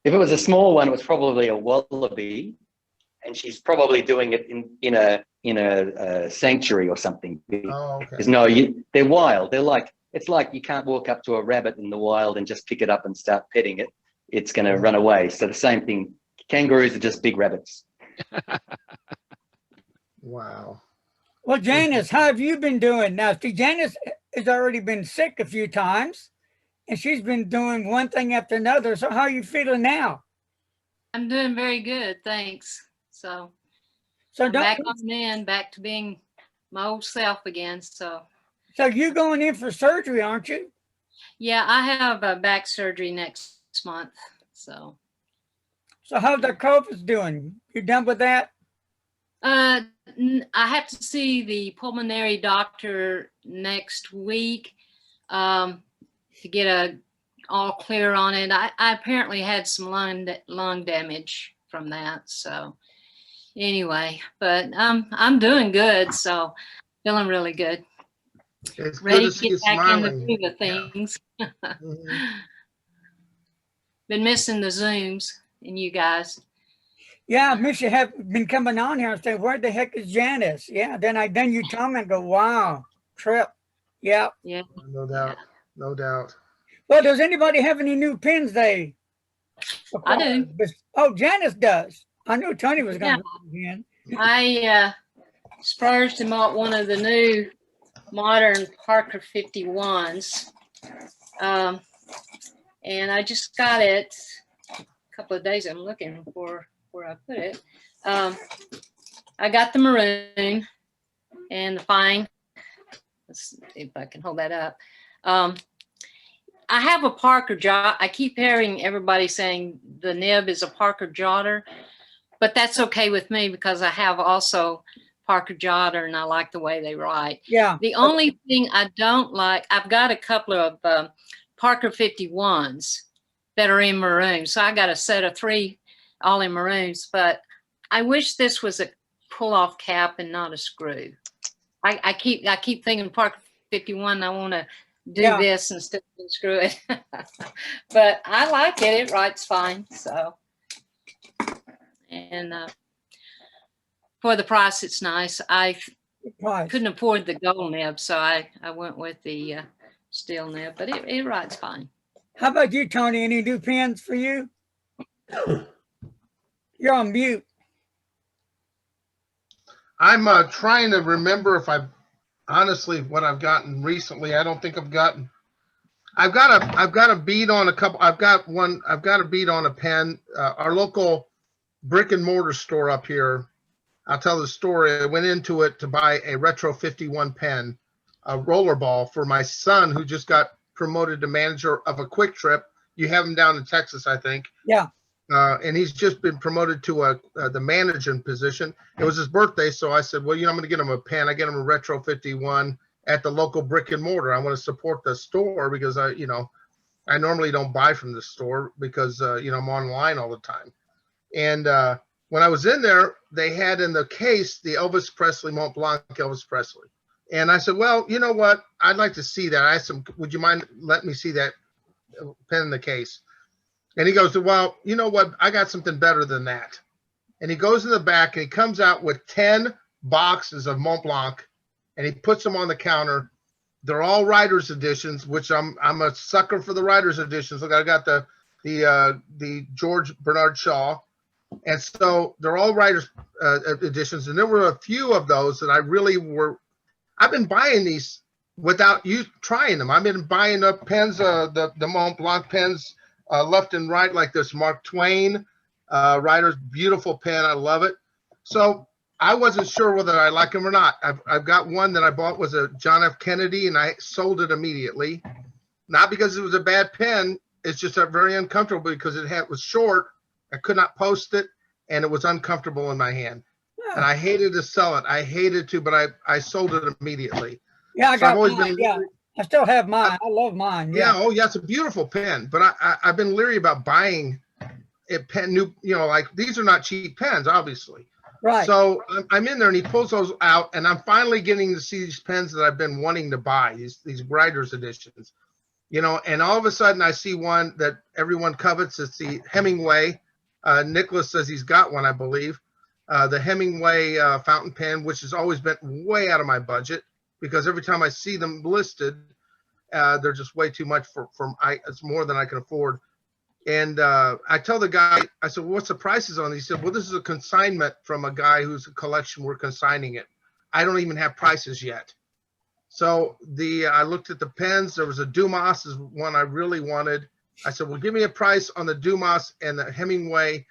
If it was a small one, it was probably a wallaby, and she's probably doing it in a sanctuary or something. Oh, okay. Because no, they're wild. It's like you can't walk up to a rabbit in the wild and just pick it up and start petting it. It's going to run away. So the same thing. Kangaroos are just big rabbits. Wow. Well, Janice, how have you been doing? Now, see, Janice has already been sick a few times, and she's been doing one thing after another. So how are you feeling now? I'm doing very good, thanks. So I'm back on mend, back to being my old self again. So you're going in for surgery, aren't you? Yeah, I have a back surgery next month. So how's the COVID doing? You done with that? I have to see the pulmonary doctor next week to get a all clear on it. I apparently had some lung damage from that. So anyway, but I'm doing good. So feeling really good. It's ready good to see get you back smiling. into the things. Been missing the Zooms and you guys. Yeah, I miss you have been coming on here and saying, where the heck is Janice? Yeah, then you tell me and go, wow, trip. Yeah. Yeah. No doubt. No doubt. Well, does anybody have any new pens they acquired? I do. Oh, Janice does. I knew Tony was going to again. I splurged him out one of the new modern Parker 51s. And I just got it a couple of days. I'm looking for where I put it. I got the maroon and the fine. Let's see if I can hold that up. I have a Parker jot. I keep hearing everybody saying the nib is a Parker jotter, but that's okay with me because I have also Parker jotter and I like the way they write. Yeah. The only thing I don't like, I've got a couple of Parker 51s that are in maroon. So I got a set of 3 all in maroons, but I wish this was a pull off cap and not a screw. I keep thinking Parker 51, I want to do this instead of screw it. But I like it. It writes fine. So, and for the price, it's nice. I couldn't afford the gold nib, so I went with the steel nib, but it writes fine. How about you, Tony? Any new pens for you? You're on mute. I'm trying to remember if I've honestly what I've gotten recently. I don't think I've gotten. I've got a bead on a couple. I've got a bead on a pen. Our local brick and mortar store up here. I'll tell the story. I went into it to buy a retro 51 pen, a rollerball for my son who just got promoted to manager of a Quick Trip. You have him down in Texas, I think. Yeah. and he's just been promoted to the managing position. It was his birthday, so I said, well, I'm going to get him a pen. I get him a Retro 51 at the local brick and mortar. I want to support the store because I normally don't buy from the store because I'm online all the time. And when I was in there, they had in the case the Elvis Presley Mont Blanc Elvis Presley. And I said, well, you know what? I'd like to see that. I asked him, would you mind letting me see that pen in the case? And he goes, well, you know what? I got something better than that. And he goes in the back and he comes out with 10 boxes of Mont Blanc and he puts them on the counter. They're all writer's editions, which I'm a sucker for the writer's editions. Look, I got the George Bernard Shaw. And so they're all writer's editions. And there were a few of those that I've been buying these without you trying them. I've been buying up pens, the Mont Blanc pens left and right, like this Mark Twain writer's beautiful pen. I love it. So I wasn't sure whether I like them or not. I've got one that I bought was a John F. Kennedy, and I sold it immediately. Not because it was a bad pen. It's just very uncomfortable because it was short. I could not post it, and it was uncomfortable in my hand. And I hated to sell it. I hated to, but I sold it immediately. Yeah, I got mine. Yeah, I still have mine. I love mine. Yeah. Oh yeah, it's a beautiful pen. But I've been leery about buying a pen new. Like these are not cheap pens, obviously. Right. So I'm in there, and he pulls those out, and I'm finally getting to see these pens that I've been wanting to buy. These writers editions, And all of a sudden, I see one that everyone covets. It's the Hemingway. Nicholas says he's got one, I believe. The Hemingway fountain pen, which has always been way out of my budget because every time I see them listed, they're just way too much it's more than I can afford. And I tell the guy, I said, well, what's the prices on these? He said, well, this is a consignment from a guy whose collection, we're consigning it. I don't even have prices yet. So I looked at the pens. There was a Dumas is one I really wanted. I said, well, give me a price on the Dumas and the Hemingway.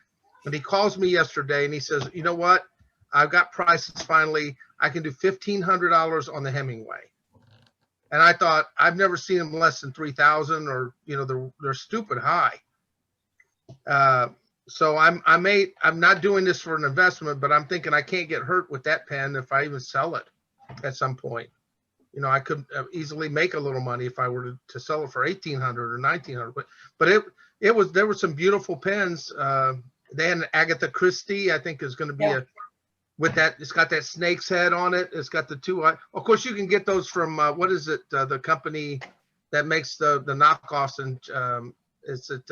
And he calls me yesterday and he says, you know what? I've got prices finally. I can do $1,500 on the Hemingway. And I thought, I've never seen them less than 3,000 or, they're stupid high. So I'm not doing this for an investment, but I'm thinking I can't get hurt with that pen if I even sell it at some point. I could easily make a little money if I were to sell it for $1,800 or $1,900. But there were some beautiful pens. They had an Agatha Christie, I think, is going to be it's got that snake's head on it. It's got the two. Of course, you can get those from what is it? The company that makes the knockoffs, and is it?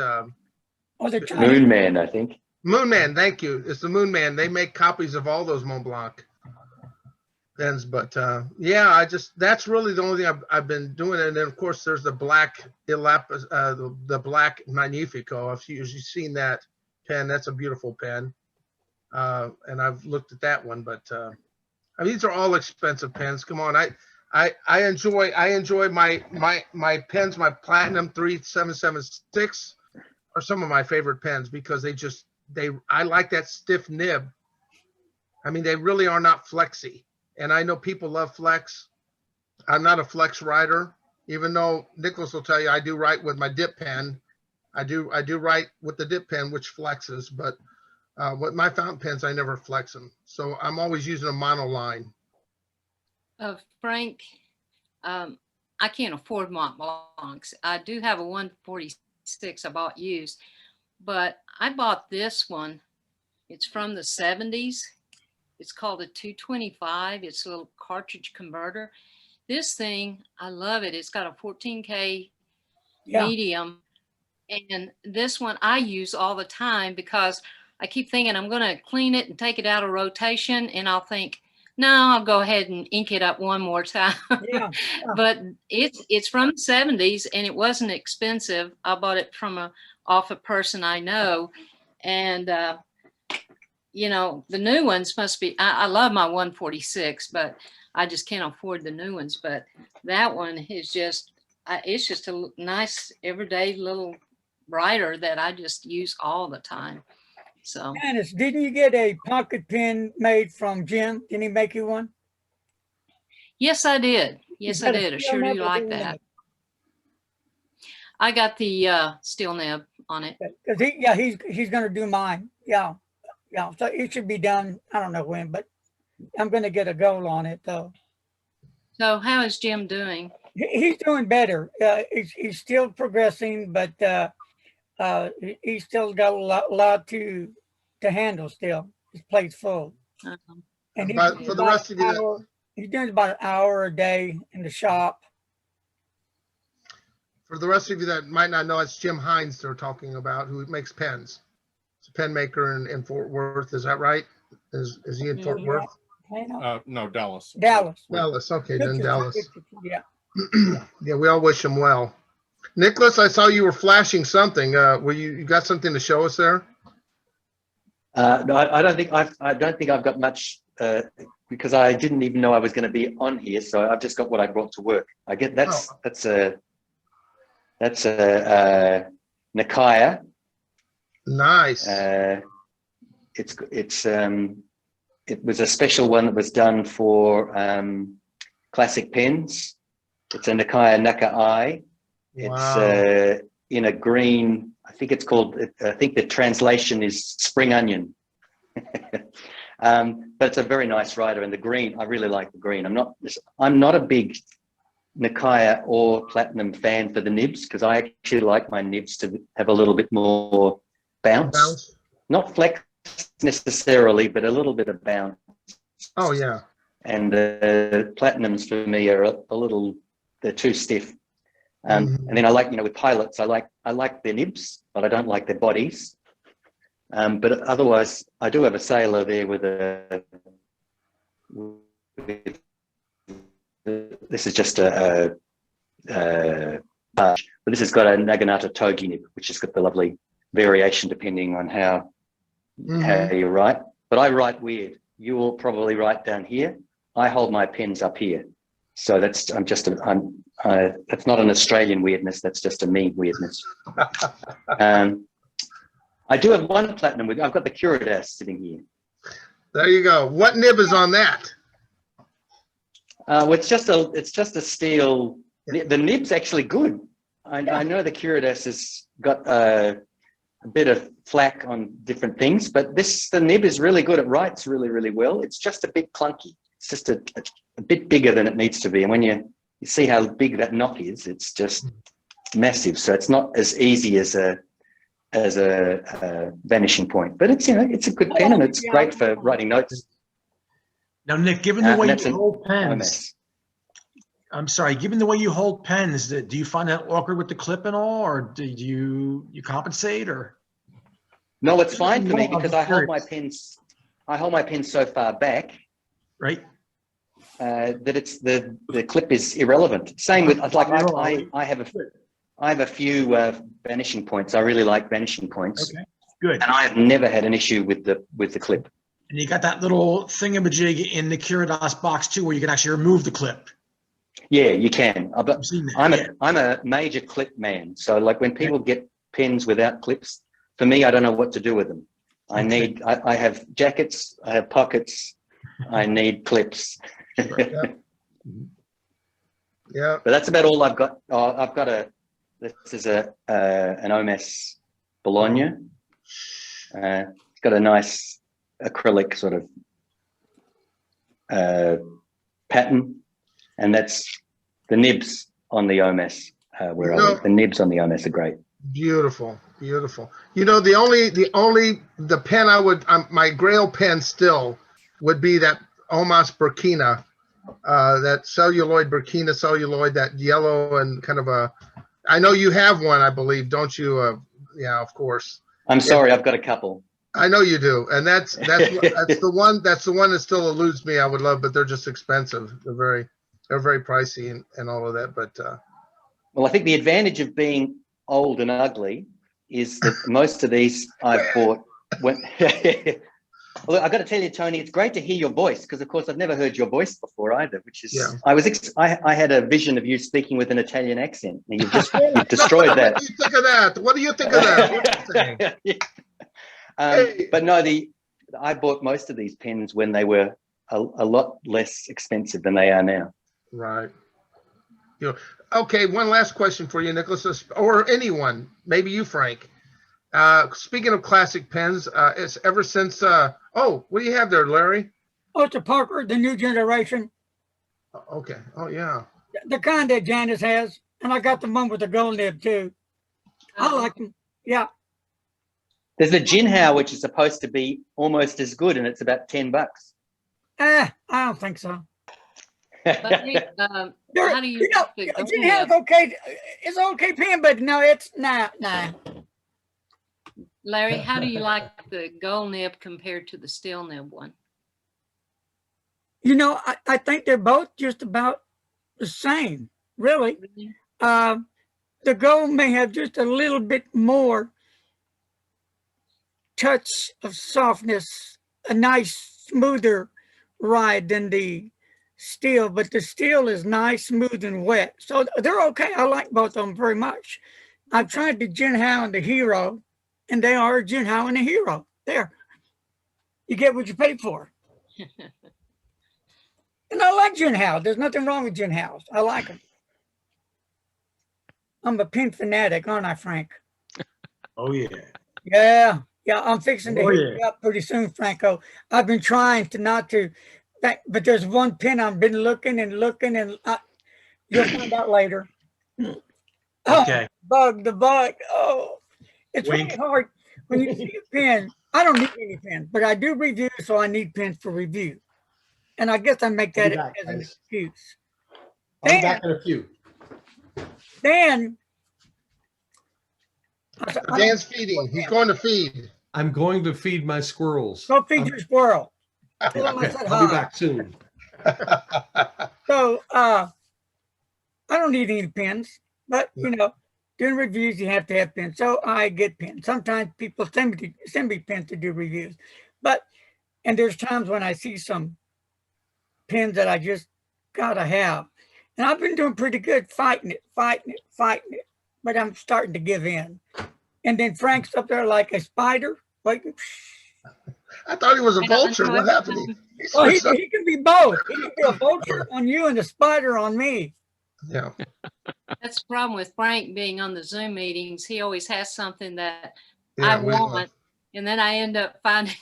Moon Man, I think. Moon Man, thank you. It's the Moon Man. They make copies of all those Mont Blanc pens, but that's really the only thing I've been doing. And then of course there's the black the black Magnifico. If you've seen that pen, that's a beautiful pen. And I've looked at that one, but these are all expensive pens. Come on, I enjoy my pens. My Platinum 3776 are some of my favorite pens because I like that stiff nib. They really are not flexy. And I know people love flex. I'm not a flex writer, even though Nicholas will tell you I do write with my dip pen. I do write with the dip pen, which flexes, but with my fountain pens, I never flex them. So I'm always using a monoline. Frank, I can't afford Mont Blancs. I do have a 146 I bought used, but I bought this one. It's from the 70s. It's called a 225. It's a little cartridge converter. This thing, I love it. It's got a 14K medium. And this one I use all the time because I keep thinking I'm going to clean it and take it out of rotation. And I'll think, no, I'll go ahead and ink it up one more time. But it's from the 70s and it wasn't expensive. I bought it from off a person I know. And, the new ones must be, I love my 146, but I just can't afford the new ones. But that one is it's just a nice everyday little writer that I just use all the time. So, Janice, didn't you get a pocket pen made from Jim? Didn't he make you one? Yes, I did. Yes, I did. I sure do like that. I got the steel nib. on it. Because he's going to do mine. Yeah. So it should be done. I don't know when, but I'm going to get a goal on it though. So how is Jim doing? He's doing better. He's still progressing, but he's still got a lot to handle still. His plate's full. And for the rest of you, he's doing about an hour a day in the shop. for the rest of you that might not know, it's Jim Hines they're talking about, who makes pens. It's a pen maker in Fort Worth. Is that right? Is he in Fort Worth? No, Dallas. Dallas. Okay, then Dallas. Yeah. Yeah, we all wish him well. Nicholas, I saw you were flashing something. Were you got something to show us there? No, I don't think I've got much because I didn't even know I was going to be on here, so I've just got what I brought to work. I get that's a Nikaya. Nice. It was a special one that was done for classic pens. It's a Nikaya Naka Eye. Wow. It's in a green. I think it's called. I think the translation is spring onion. But it's a very nice writer, and the green. I really like the green. I'm not a big Nikaya or platinum fan for the nibs because I actually like my nibs to have a little bit more bounce. Not flex necessarily, but a little bit of bounce. Oh yeah. And the platinums for me are a little. They're too stiff. And then I like, with pilots, I like their nibs, but I don't like their bodies. But otherwise, I do have a sailor there with this is just a but this has got a Naginata Togi nib, which has got the lovely variation depending on how you write. But I write weird. You will probably write down here. I hold my pens up here. So that's that's not an Australian weirdness. That's just a me weirdness. I do have one platinum with. I've got the Curidas sitting here. There you go. What nib is on that? Well, it's just a steel. The nib's actually good. I know the Curidas has got a bit of flack on different things, but the nib is really good. It writes really, really well. It's just a bit clunky. It's just a bit bigger than it needs to be. And when you see how big that knock is, it's just massive. So it's not as easy as a vanishing point. But it's it's a good pen and it's great for writing notes. Now, Nick, given the way you hold pens, I'm sorry, given the way you hold pens, do you find that awkward with the clip and all, or do you compensate, or? No, it's fine for me because I hold my pens so far back. Right. That it's the clip is irrelevant. Same with I have a few vanishing points. I really like vanishing points. Okay, good. And I have never had an issue with the clip. And you got that little thingamajig in the Curidas box too, where you can actually remove the clip. Yeah, you can. I'm a major clip man. So like when people get pens without clips, for me, I don't know what to do with them. I have jackets, I have pockets, I need clips. Yeah. But that's about all I've got. This is an Omas Bologna. It's got a nice acrylic sort of pattern, and that's the nibs on the Omas. The nibs on the Omas are great. Beautiful. The pen I would my Grail pen still would be that Omas Burkina, that celluloid, that yellow and kind of I know you have one, I believe, don't you? Yeah, of course. I'm sorry, I've got a couple. I know you do, and that's the one that still eludes me. I would love, but they're just expensive. They're very pricey and all of that. But well, I think the advantage of being old and ugly is that most of these I've bought when. Well, I've got to tell you, Tony, it's great to hear your voice because, of course, I've never heard your voice before either. Which is, I had a vision of you speaking with an Italian accent, and you've just destroyed that. What do you think of that? But no, I bought most of these pens when they were a lot less expensive than they are now. Right. Okay, one last question for you, Nicholas, or anyone, maybe you, Frank. Speaking of classic pens, it's ever since, oh, what do you have there, Larry? Oh, it's a Parker, the new generation, Okay. Oh, yeah. the kind that Janice has. And I got the one with the gold nib too. I like them. Yeah. There's a Jinhao, which is supposed to be almost as good, and it's about $10. I don't think so. But hey, how do you like the gold Jinhao's nib? okay. It's an okay pen, but no, it's nah. Larry, how do you like the gold nib compared to the steel nib one? You know, I think they're both just about the same, really. The gold may have just a little bit more touch of softness, a nice, smoother ride than the steel, but the steel is nice, smooth, and wet. So they're okay. I like both of them very much. I've tried the Jinhao and the Hero, and they are a Jinhao and a Hero. There. You get what you pay for. And I like Jinhao. There's nothing wrong with Jinhaos. I like them. I'm a pen fanatic, aren't I, Frank? Oh, yeah. Yeah. Yeah, I'm fixing to Oh, hit yeah. you up pretty soon, Franco. I've been trying to not to, but there's one pen I've been looking and you'll find out later. Okay. The bug. Oh, it's Wink. really hard when you see a pen. I don't need any pen, but I do review, so I need pens for review. And I guess I make I'll that be back, as an guys. excuse. I'll be back in a few. Dan. Dan's feeding. He's going to feed. I'm going to feed my squirrels. Go feed your squirrel. Tell him I Okay, said I'll be hi. back soon. So I don't need any pens, but you know, doing reviews you have to have pens. So I get pens. Sometimes people send me pens to do reviews, and there's times when I see some pens that I just gotta have, and I've been doing pretty good fighting it, but I'm starting to give in. And then Frank's up there like a spider, waiting. I thought he was a vulture. What happened? Well, he can be both. He can be a vulture on you and a spider on me. Yeah. That's the problem with Frank being on the Zoom meetings. He always has something that Yeah, I want. And then I end up finding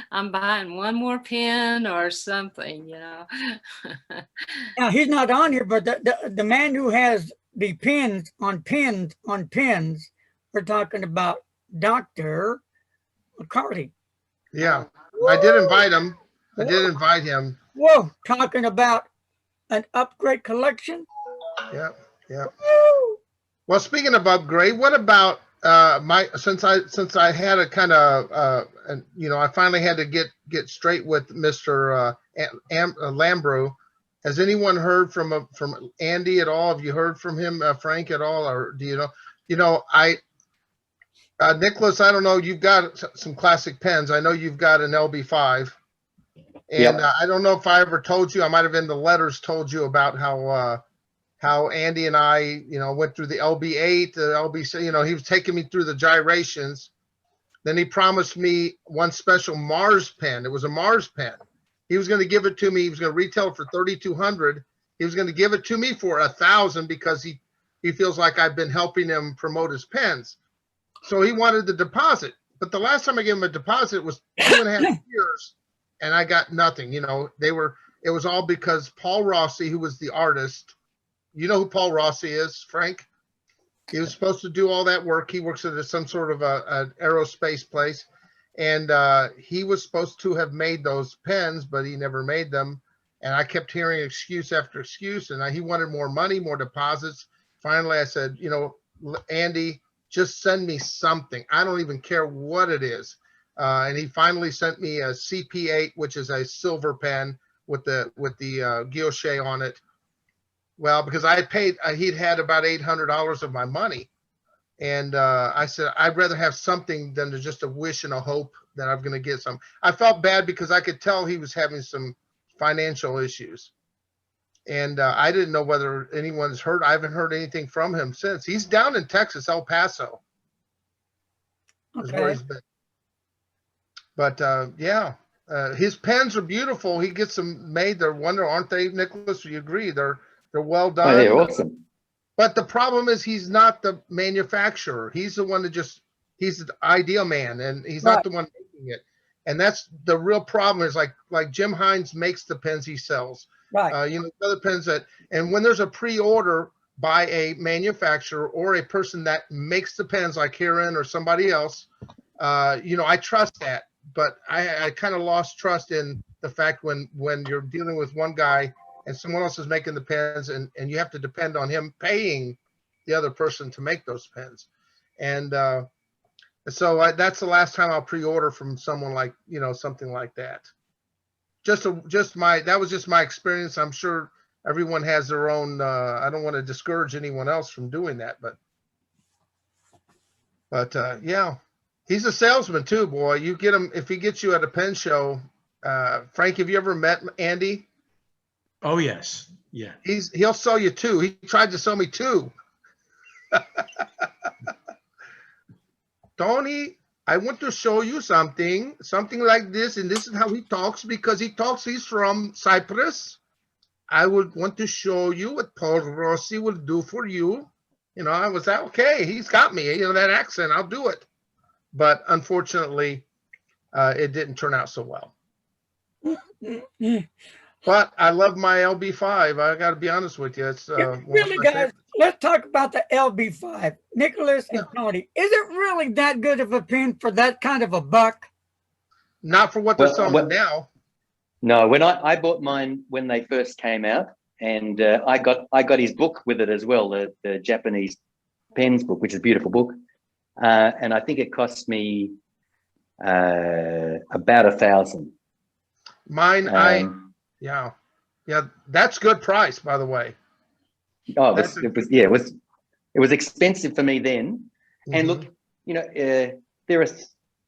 I'm buying one more pen or something, you know. Now he's not on here, but the man who has the pens on pens, we're talking about Dr. McCarty. Yeah. I did invite him. I did invite him. Whoa, talking about an upgrade collection. Yeah. Yeah. Well, speaking of upgrade, what about since I had a kind of and you know, I finally had to get straight with Mr. Lambrew. Has anyone heard from Andy at all? Have you heard from him, Frank, at all, or do you know? You know, Nicholas, I don't know. You've got some classic pens. I know you've got an LB5, and I don't know if I ever told you. I might have in the letters told you about how Andy and I, you know, went through the LB8, the LB. You know, he was taking me through the gyrations. Then he promised me one special Mars pen. It was a Mars pen. He was going to give it to me. He was going to retail it for $3,200. He was going to give it to me for $1,000 because he feels like I've been helping him promote his pens. So he wanted the deposit. But the last time I gave him a deposit was 2.5 years, and I got nothing. You know, it was all because Paul Rossi, who was the artist, you know who Paul Rossi is, Frank? He was supposed to do all that work. He works at some sort of an aerospace place. And he was supposed to have made those pens, but he never made them. And I kept hearing excuse after excuse. And he wanted more money, more deposits. Finally, I said, you know, Andy, just send me something. I don't even care what it is. And he finally sent me a CP8, which is a silver pen with the guilloche on it. Well, because I paid, he'd had about $800 of my money. And I said, I'd rather have something than just a wish and a hope that I'm going to get some. I felt bad because I could tell he was having some financial issues. And I didn't know whether anyone's heard. I haven't heard anything from him since. He's down in Texas, El Paso. Is where he's been. But yeah, his pens are beautiful. He gets them made. They're wonderful, aren't they, Nicholas? Do you agree? They're well done. Oh, they're awesome. But the problem is he's not the manufacturer. He's the one that he's the ideal man, and he's not the one making it. And that's the real problem is like Jim Hines makes the pens he sells. Right. You know, other pens that, and when there's a pre-order by a manufacturer or a person that makes the pens like Kieran or somebody else, you know, I trust that. But I kind of lost trust in the fact when you're dealing with one guy and someone else is making the pens and you have to depend on him paying the other person to make those pens. And so that's the last time I'll pre-order from someone like, you know, something like that. That was just my experience. I'm sure everyone has their own, I don't want to discourage anyone else from doing that, but yeah, he's a salesman too, boy. You get him, if he gets you at a pen show. Frank, have you ever met Andy? Oh yes. Yeah. He'll sell you two. He tried to sell me two. Tony, I want to show you something like this, and this is how he talks, because he's from Cyprus. I would want to show you what Paul Rossi will do for you. You know, I was like, okay, he's got me, you know, that accent, I'll do it. But unfortunately, it didn't turn out so well. But I love my LB5. I got to be honest with you. It's really, guys, let's talk about the LB5. Nicholas and Tony, is it really that good of a pen for that kind of a buck? Not for what they're selling now. No, when I bought mine when they first came out, and I got his book with it as well, the Japanese pens book, which is a beautiful book, and I think it cost me about $1,000. Mine, yeah, that's good price, by the way. Oh, it was expensive for me then. Mm-hmm. And look, you know,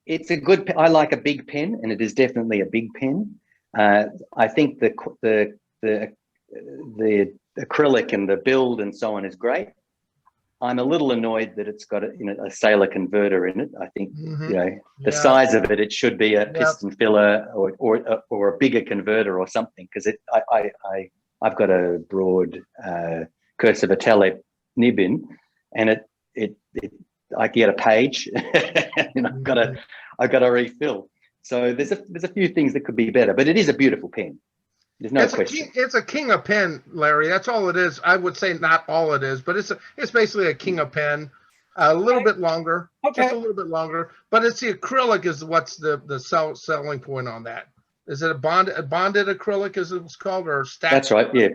it's a good. I like a big pen, and it is definitely a big pen. I think the acrylic and the build and so on is great. I'm a little annoyed that it's got a sailor converter in it. I think you know the size of it should be a piston filler or a bigger converter or something, because I've got a broad cursive italic nib in, and I get a page and I've got to refill. So there's a few things that could be better, but it is a beautiful pen. There's no question. It's a king of pen, Larry. That's all it is. I would say not all it is, but it's basically a king of pen. A little bit longer, just a little bit longer. But it's the acrylic is what's the selling point on that. Is it a bonded acrylic, as it's called, or stacked? That's right. Yeah,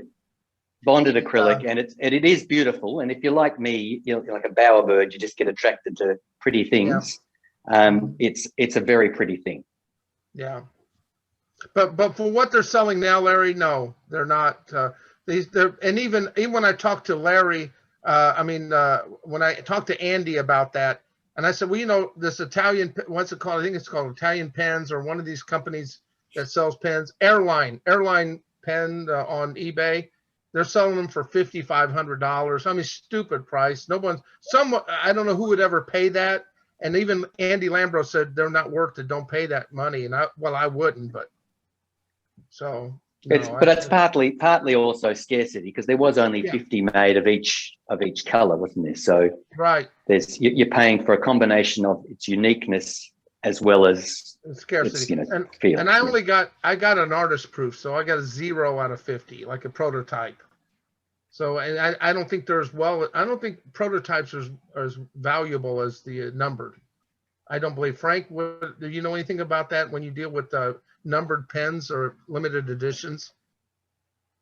bonded acrylic, and it is beautiful. And if you're like me, you're like a bowerbird, you just get attracted to pretty things. Yeah. It's a very pretty thing. Yeah. But for what they're selling now, Larry, no, they're not. And even when I talked to Larry, when I talked to Andy about that, and I said, well, you know, this Italian, what's it called? I think it's called Italian Pens, or one of these companies that sells pens. Airline pen on eBay, they're selling them for $5,500. I mean, stupid price. I don't know who would ever pay that. And even Andy Lambro said they're not worth it. Don't pay that money. And I wouldn't, but. So, but it's partly also scarcity, because there was only 50 made of each color, wasn't there? So you're paying for a combination of its uniqueness as well as scarcity. Its, feel. And I got an artist proof, so I got a 0 out of 50, like a prototype. So, and I don't think prototypes are as valuable as the numbered. I don't believe. Frank, do you know anything about that when you deal with numbered pens or limited editions?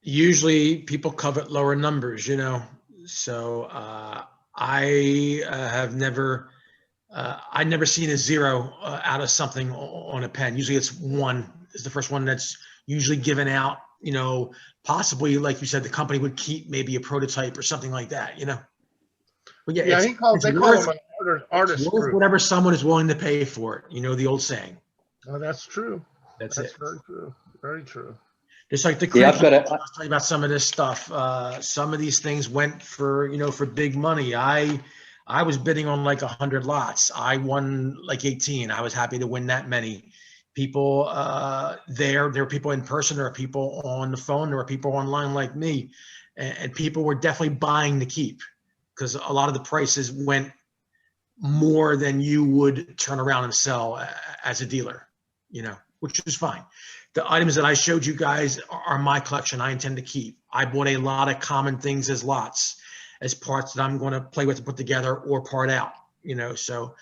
Usually people covet lower numbers, you know. So I have never seen a 0 out of something on a pen. Usually it's 1 is the first one that's usually given out, you know, possibly, like you said, the company would keep maybe a prototype or something like that, you know. But they call them an artist proof. Whatever someone is willing to pay for it, you know, the old saying. Oh, that's true. That's very true. Very true. Just like the I'll tell you about some of this stuff. Some of these things went for big money. I was bidding on like 100 lots. I won like 18. I was happy to win that many. People there were people in person, there were people on the phone, there were people online like me, and people were definitely buying to keep, because a lot of the prices went more than you would turn around and sell as a dealer, which is fine. The items that I showed you guys are my collection. I intend to keep. I bought a lot of common things as lots, as parts that I'm going to play with and put together or part out, so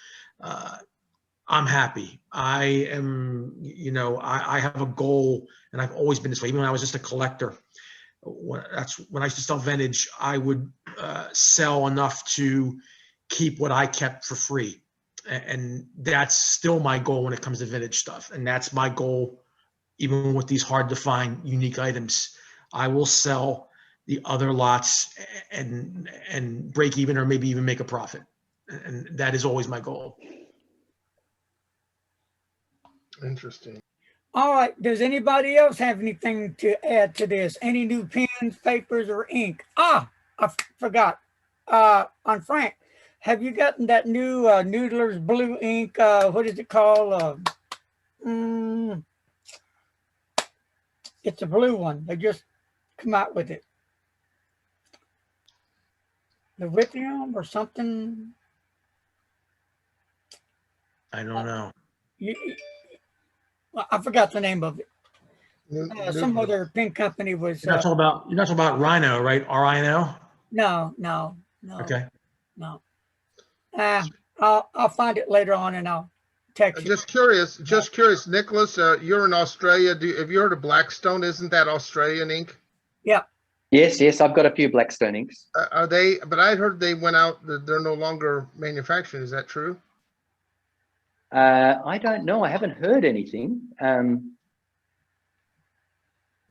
I'm happy. I am, I have a goal, and I've always been this way. Even when I was just a collector, when I used to sell vintage, I would sell enough to keep what I kept for free. And that's still my goal when it comes to vintage stuff. And that's my goal, even with these hard to find unique items. I will sell the other lots and break even, or maybe even make a profit. And that is always my goal. Interesting. All right. Does anybody else have anything to add to this? Any new pens, papers, or ink? I forgot. On Frank, have you gotten that new Noodler's blue ink? What is it called? It's a blue one. They just come out with it. The lithium or something? I don't know. I forgot the name of it. Some other pen company was. You're not talking about Rhino, right? R-I-N-O? No. Okay. No. I'll find it later on and I'll text you. Just curious, Nicholas, you're in Australia. Have you heard of Blackstone? Isn't that Australian ink? Yeah. Yes, I've got a few Blackstone inks. Are they? But I heard they went out. They're no longer manufacturing. Is that true? I don't know. I haven't heard anything. No,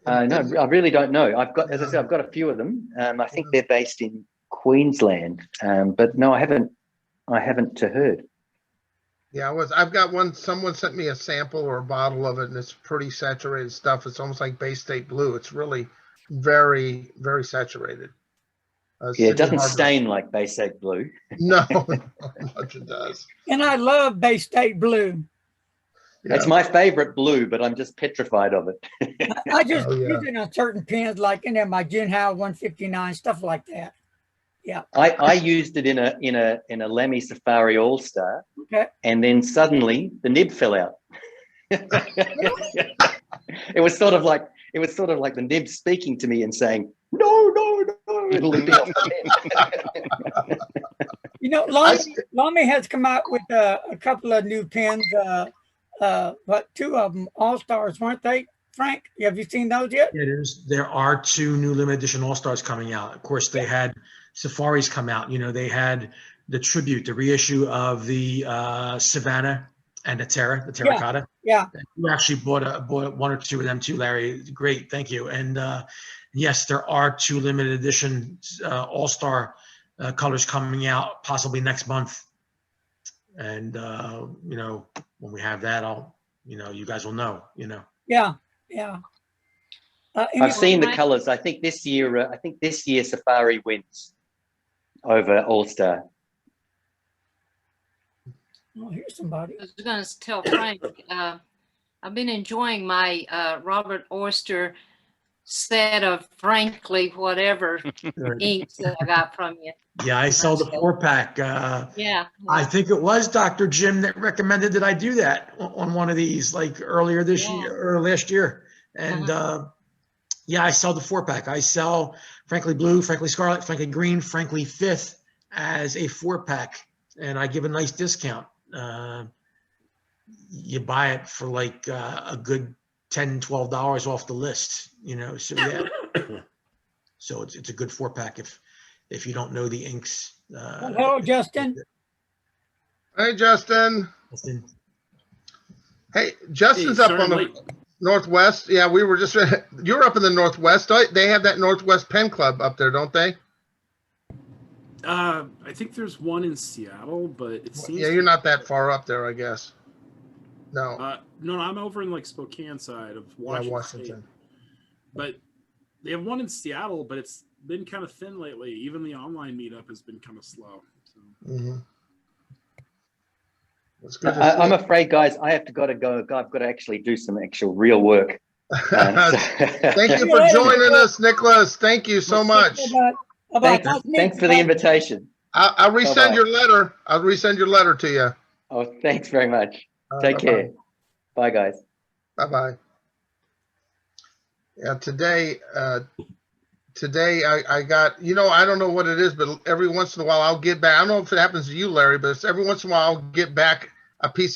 I really don't know. As I said, I've got a few of them. I think they're based in Queensland, but no, I haven't heard. Yeah, I've got one. Someone sent me a sample or a bottle of it, and it's pretty saturated stuff. It's almost like Bay State Blue. It's really very, very saturated. Yeah, it doesn't stain like Bay State Blue. No, much it does. And I love Bay State Blue. Yeah. It's my favorite blue, but I'm just petrified of it. I just use it on certain pens, like in my Jinhao 159, stuff like that. Yeah. I used it in a Lamy Safari All Star. Okay. And then suddenly the nib fell out. It was sort of like the nib speaking to me and saying, no, it'll leave me off the pen. Lamy has come out with a couple of new pens, but two of them All-Stars, weren't they, Frank? Have you seen those yet? There are two new limited edition All-Stars coming out. Of course, they had Safaris come out. They had the tribute, the reissue of the Savannah and the terracotta. Yeah. You actually bought one or two of them too, Larry. Great, thank you. And yes, there are two limited edition All-Star colors coming out possibly next month. And when we have that, you guys will know. Yeah. I've seen the colors. I think this year Safari wins over All-Star. Oh, here's somebody. I was going to tell Frank, I've been enjoying my Robert Oyster set of frankly whatever inks that I got from you. Yeah, I sold a 4-pack. Yeah. I think it was Dr. Jim that recommended that I do that on one of these, like earlier this year or last year. And I sell the 4-pack. I sell Frankly Blue, Frankly Scarlet, Frankly Green, Frankly Fifth as a 4-pack, and I give a nice discount. You buy it for like a good $10, $12 off the list, so yeah. So it's a good 4-pack if you don't know the inks. Hello, Justin. Hey, Justin. Hey, Justin's up on the Northwest. Yeah, we were just, you're up in the Northwest. They have that Northwest Pen Club up there, don't they? I think there's one in Seattle, but it seems. Yeah, you're not that far up there, I guess. No. No, I'm over in like Spokane side of Washington. State. But they have one in Seattle, but it's been kind of thin lately. Even the online meetup has been kind of slow. So. I'm afraid, guys, I have to go. I've got to actually do some actual real work. Thank you for joining us, Nicholas. Thank you so much. Thanks for the invitation. I'll resend Bye-bye. your letter. I'll resend your letter to you. Oh, thanks very much. Take care. Bye, guys. Bye-bye. Yeah, today I got, I don't know what it is, but every once in a while I'll get back. I don't know if it happens to you, Larry, but it's every once in a while I'll get back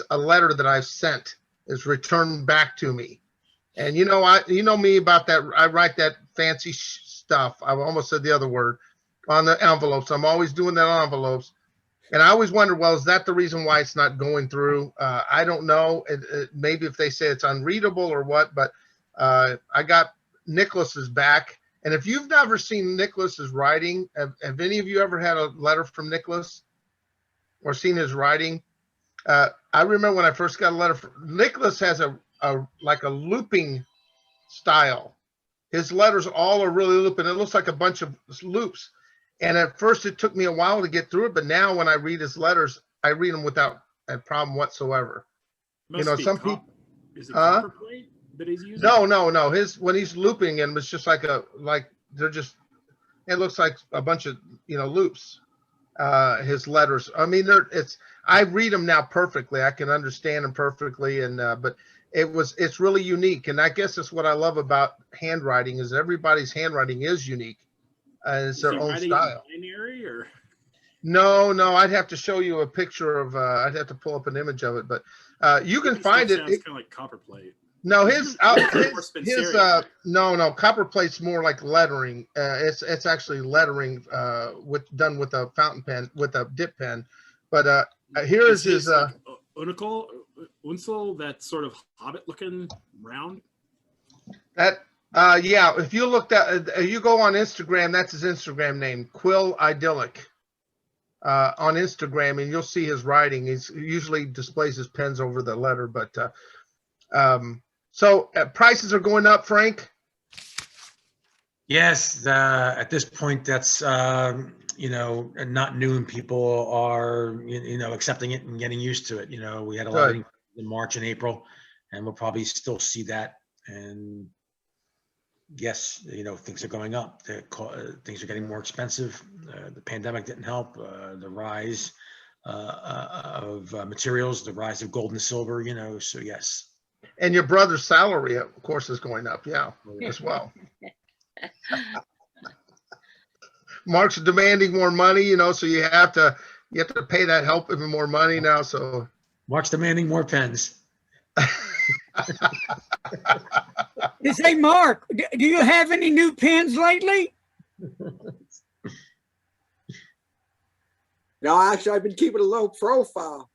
a letter that I've sent is returned back to me. And you know me about that. I write that fancy stuff. I almost said the other word on the envelopes. I'm always doing that on envelopes. And I always wonder, well, is that the reason why it's not going through? I don't know. Maybe if they say it's unreadable or what, but I got Nicholas's back. And if you've never seen Nicholas's writing, have any of you ever had a letter from Nicholas or seen his writing? I remember when I first got a letter from Nicholas has like a looping style. His letters all are really looping. It looks like a bunch of loops. And at first it took me a while to get through it, but now when I read his letters, I read them without a problem whatsoever. Some people. Is it copper plate that he's using? No. When he's looping them, it's just it looks like a bunch of loops. His letters. I mean, I read them now perfectly. I can understand them perfectly, but it's really unique. And I guess that's what I love about handwriting is everybody's handwriting is unique. It's their own style. Binary or? No, I'd have to show you a picture of. I'd have to pull up an image of it, but you can find it. Sounds kind of like copper plate. No, his copper plate's more like lettering. It's actually lettering done with a fountain pen with a dip pen. But here is his uncial, that sort of hobbit looking round. That. Yeah, if you look at you go on Instagram, that's his Instagram name, Quill Idyllic, on Instagram, and you'll see his writing. He usually displays his pens over the letter, but so prices are going up, Frank. Yes, at this point, that's not new, and people are accepting it and getting used to it. We had a lot in March and April, and we'll probably still see that. And yes, things are going up. Things are getting more expensive. The pandemic didn't help. The rise of materials, the rise of gold and silver. So yes. And your brother's salary, of course, is going up. Yeah, as well. Mark's demanding more money. So you have to pay that help even more money now. So Mark's demanding more pens. Say, Mark, do you have any new pens lately? No, actually, I've been keeping a low profile.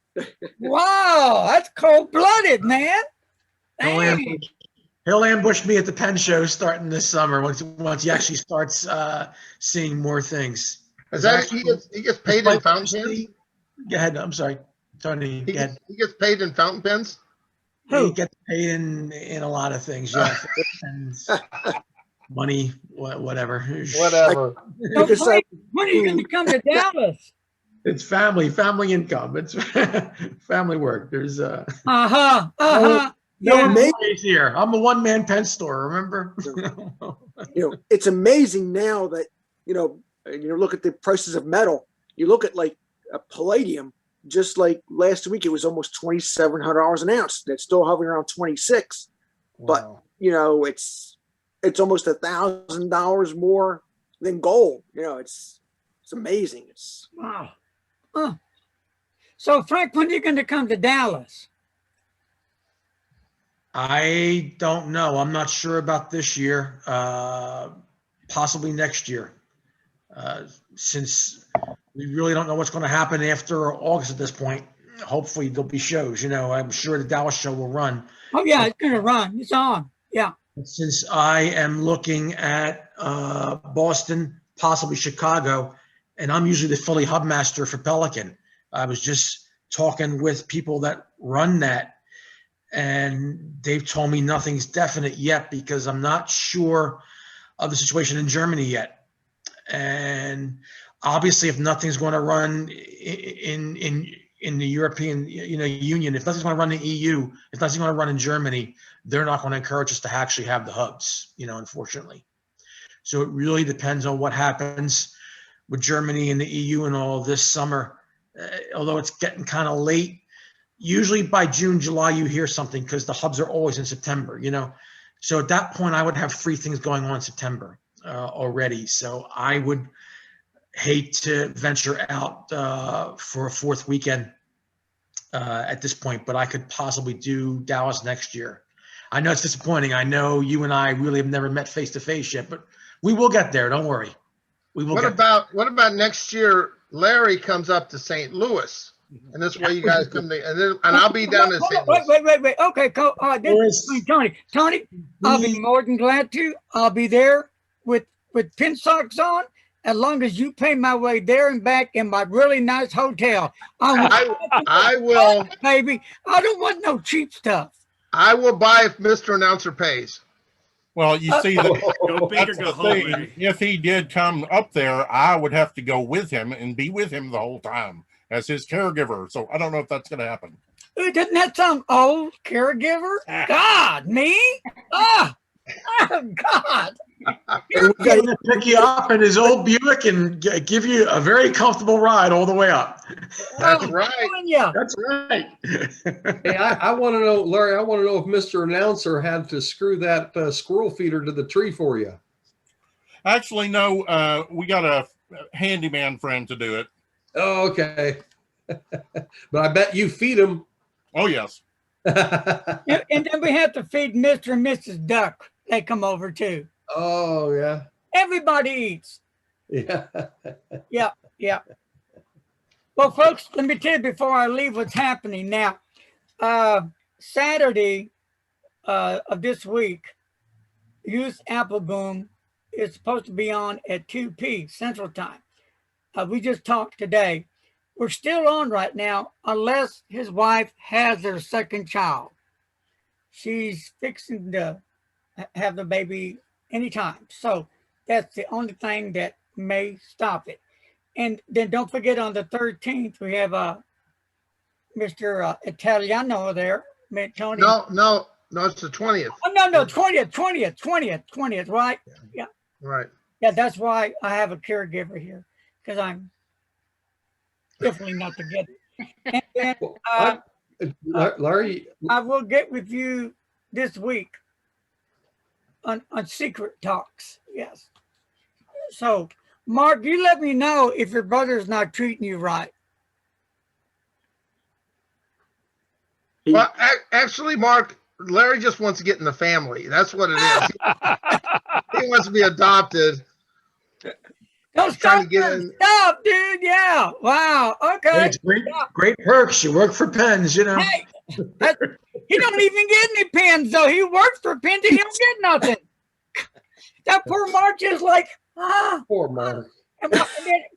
Wow, that's cold-blooded, man. He'll ambush me at the pen show starting this summer once he actually starts seeing more things. Is that he gets paid in fountain pens? Go ahead. I'm sorry, Tony. He gets paid in fountain pens. He gets paid in a lot of things. Yeah, money, whatever. Whatever. When are you going to come to Dallas? It's family income. It's family work. There's here. I'm a one-man pen store. Remember? It's amazing now that look at the prices of metal. You look at like a palladium. Just like last week, it was almost $2,700 an ounce. That's still hovering around 26. Wow. But it's almost $1,000 more than gold. It's amazing. Wow. Huh. So Frank, when are you going to come to Dallas? I don't know. I'm not sure about this year. Possibly next year. Since we really don't know what's going to happen after August at this point. Hopefully there'll be shows. I'm sure the Dallas show will run. Oh yeah, it's going to run. It's on. Yeah. Since I am looking at Boston, possibly Chicago, and I'm usually the Philly hub master for Pelican. I was just talking with people that run that, and they've told me nothing's definite yet because I'm not sure of the situation in Germany yet. And obviously, if nothing's going to run in the European Union, if nothing's going to run in the EU, if nothing's going to run in Germany, they're not going to encourage us to actually have the hubs, unfortunately. So it really depends on what happens with Germany and the EU and all this summer. Although it's getting kind of late, usually by June, July, you hear something because the hubs are always in September, you know. So at that point, I would have 3 things going on in September already. So I would hate to venture out for a 4th weekend at this point, but I could possibly do Dallas next year. I know it's disappointing. I know you and I really have never met face to face yet, but we will get there. Don't worry. We will. What about next year? Larry comes up to St. Louis, and this way you guys come to, and I'll be down in St. Louis. Wait. Okay, cool. All right, Tony, I'll be more than glad to. I'll be there with pin socks on, as long as you pay my way there and back in my really nice hotel. I will, baby. I don't want no cheap stuff. I will buy if Mr. Announcer pays. Well, you see, Go big or that's go the home, thing. Larry. If he did come up there, I would have to go with him and be with him the whole time as his caregiver. So I don't know if that's going to happen. Doesn't that sound old? Caregiver? God, me? Oh, God. He's going to pick you up in his old Buick and give you a very comfortable ride all the way up. That's right. That's right. Hey, I want to know, Larry, I want to know if Mr. Announcer had to screw that squirrel feeder to the tree for you. Actually, no, we got a handyman friend to do it. Oh, okay. But I bet you feed him. Oh, yes. Yeah, and then we have to feed Mr. and Mrs. Duck. They come over too. Oh, yeah. Everybody eats. Yeah. Yeah. Well, folks, let me tell you before I leave what's happening now. Saturday of this week, Youth Apple Boom is supposed to be on at 2 p.m. Central Time. We just talked today. We're still on right now, unless his wife has their 2nd child. She's fixing to have the baby anytime. So that's the only thing that may stop it. And then don't forget, on the 13th, we have Mr. Italiano there. Tony. No, it's the 20th. Oh, no, 20th, right? Yeah. Right. Yeah, that's why I have a caregiver here, because I'm definitely not to get it. And then, Larry, I will get with you this week on secret talks. Yes. So, Mark, you let me know if your brother's not treating you right. Well, actually, Mark, Larry just wants to get in the family. That's what it is. He wants to be adopted. Don't stop, stop, dude. Yeah. Wow. Okay. It's great perks. You work for Pens, you know. Hey, he don't even get any pens, though. He works for Penn. He don't get nothing. That poor Mark is like, poor Mark. And then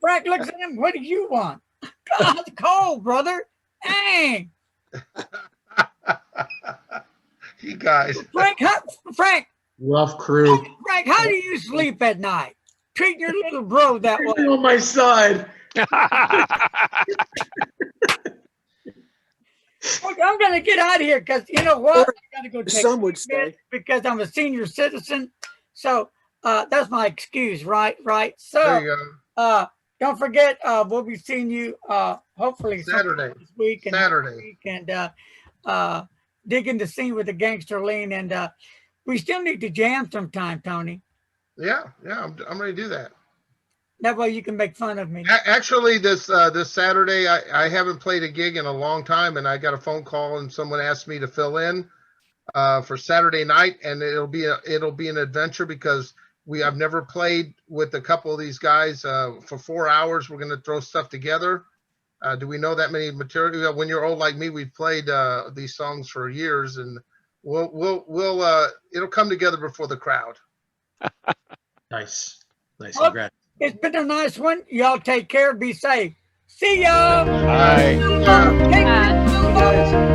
Frank looks at him. What do you want? God, it's cold, brother. Dang. You guys. Frank. Rough crew. Frank, how do you sleep at night? Treat your little bro that way. On my side. Okay, I'm going to get out of here because you know what? I got to go take some would stay because I'm a senior citizen. So that's my excuse, right? So there you go. Don't forget, we'll be seeing you hopefully Saturday this week and Saturday. And dig in the scene with the Gangster Lean, and we still need to jam sometime, Tony. Yeah, I'm ready to do that. That way you can make fun of me. Actually, this Saturday, I haven't played a gig in a long time, and I got a phone call, and someone asked me to fill in for Saturday night, and it'll be an adventure because I've never played with a couple of these guys for 4 hours. We're going to throw stuff together. Do we know that many material? When you're old like me, we've played these songs for years, and it'll come together before the crowd. Nice. Well, congrats. It's been a nice one. Y'all take care. Be safe. See y'all. Bye. Bye.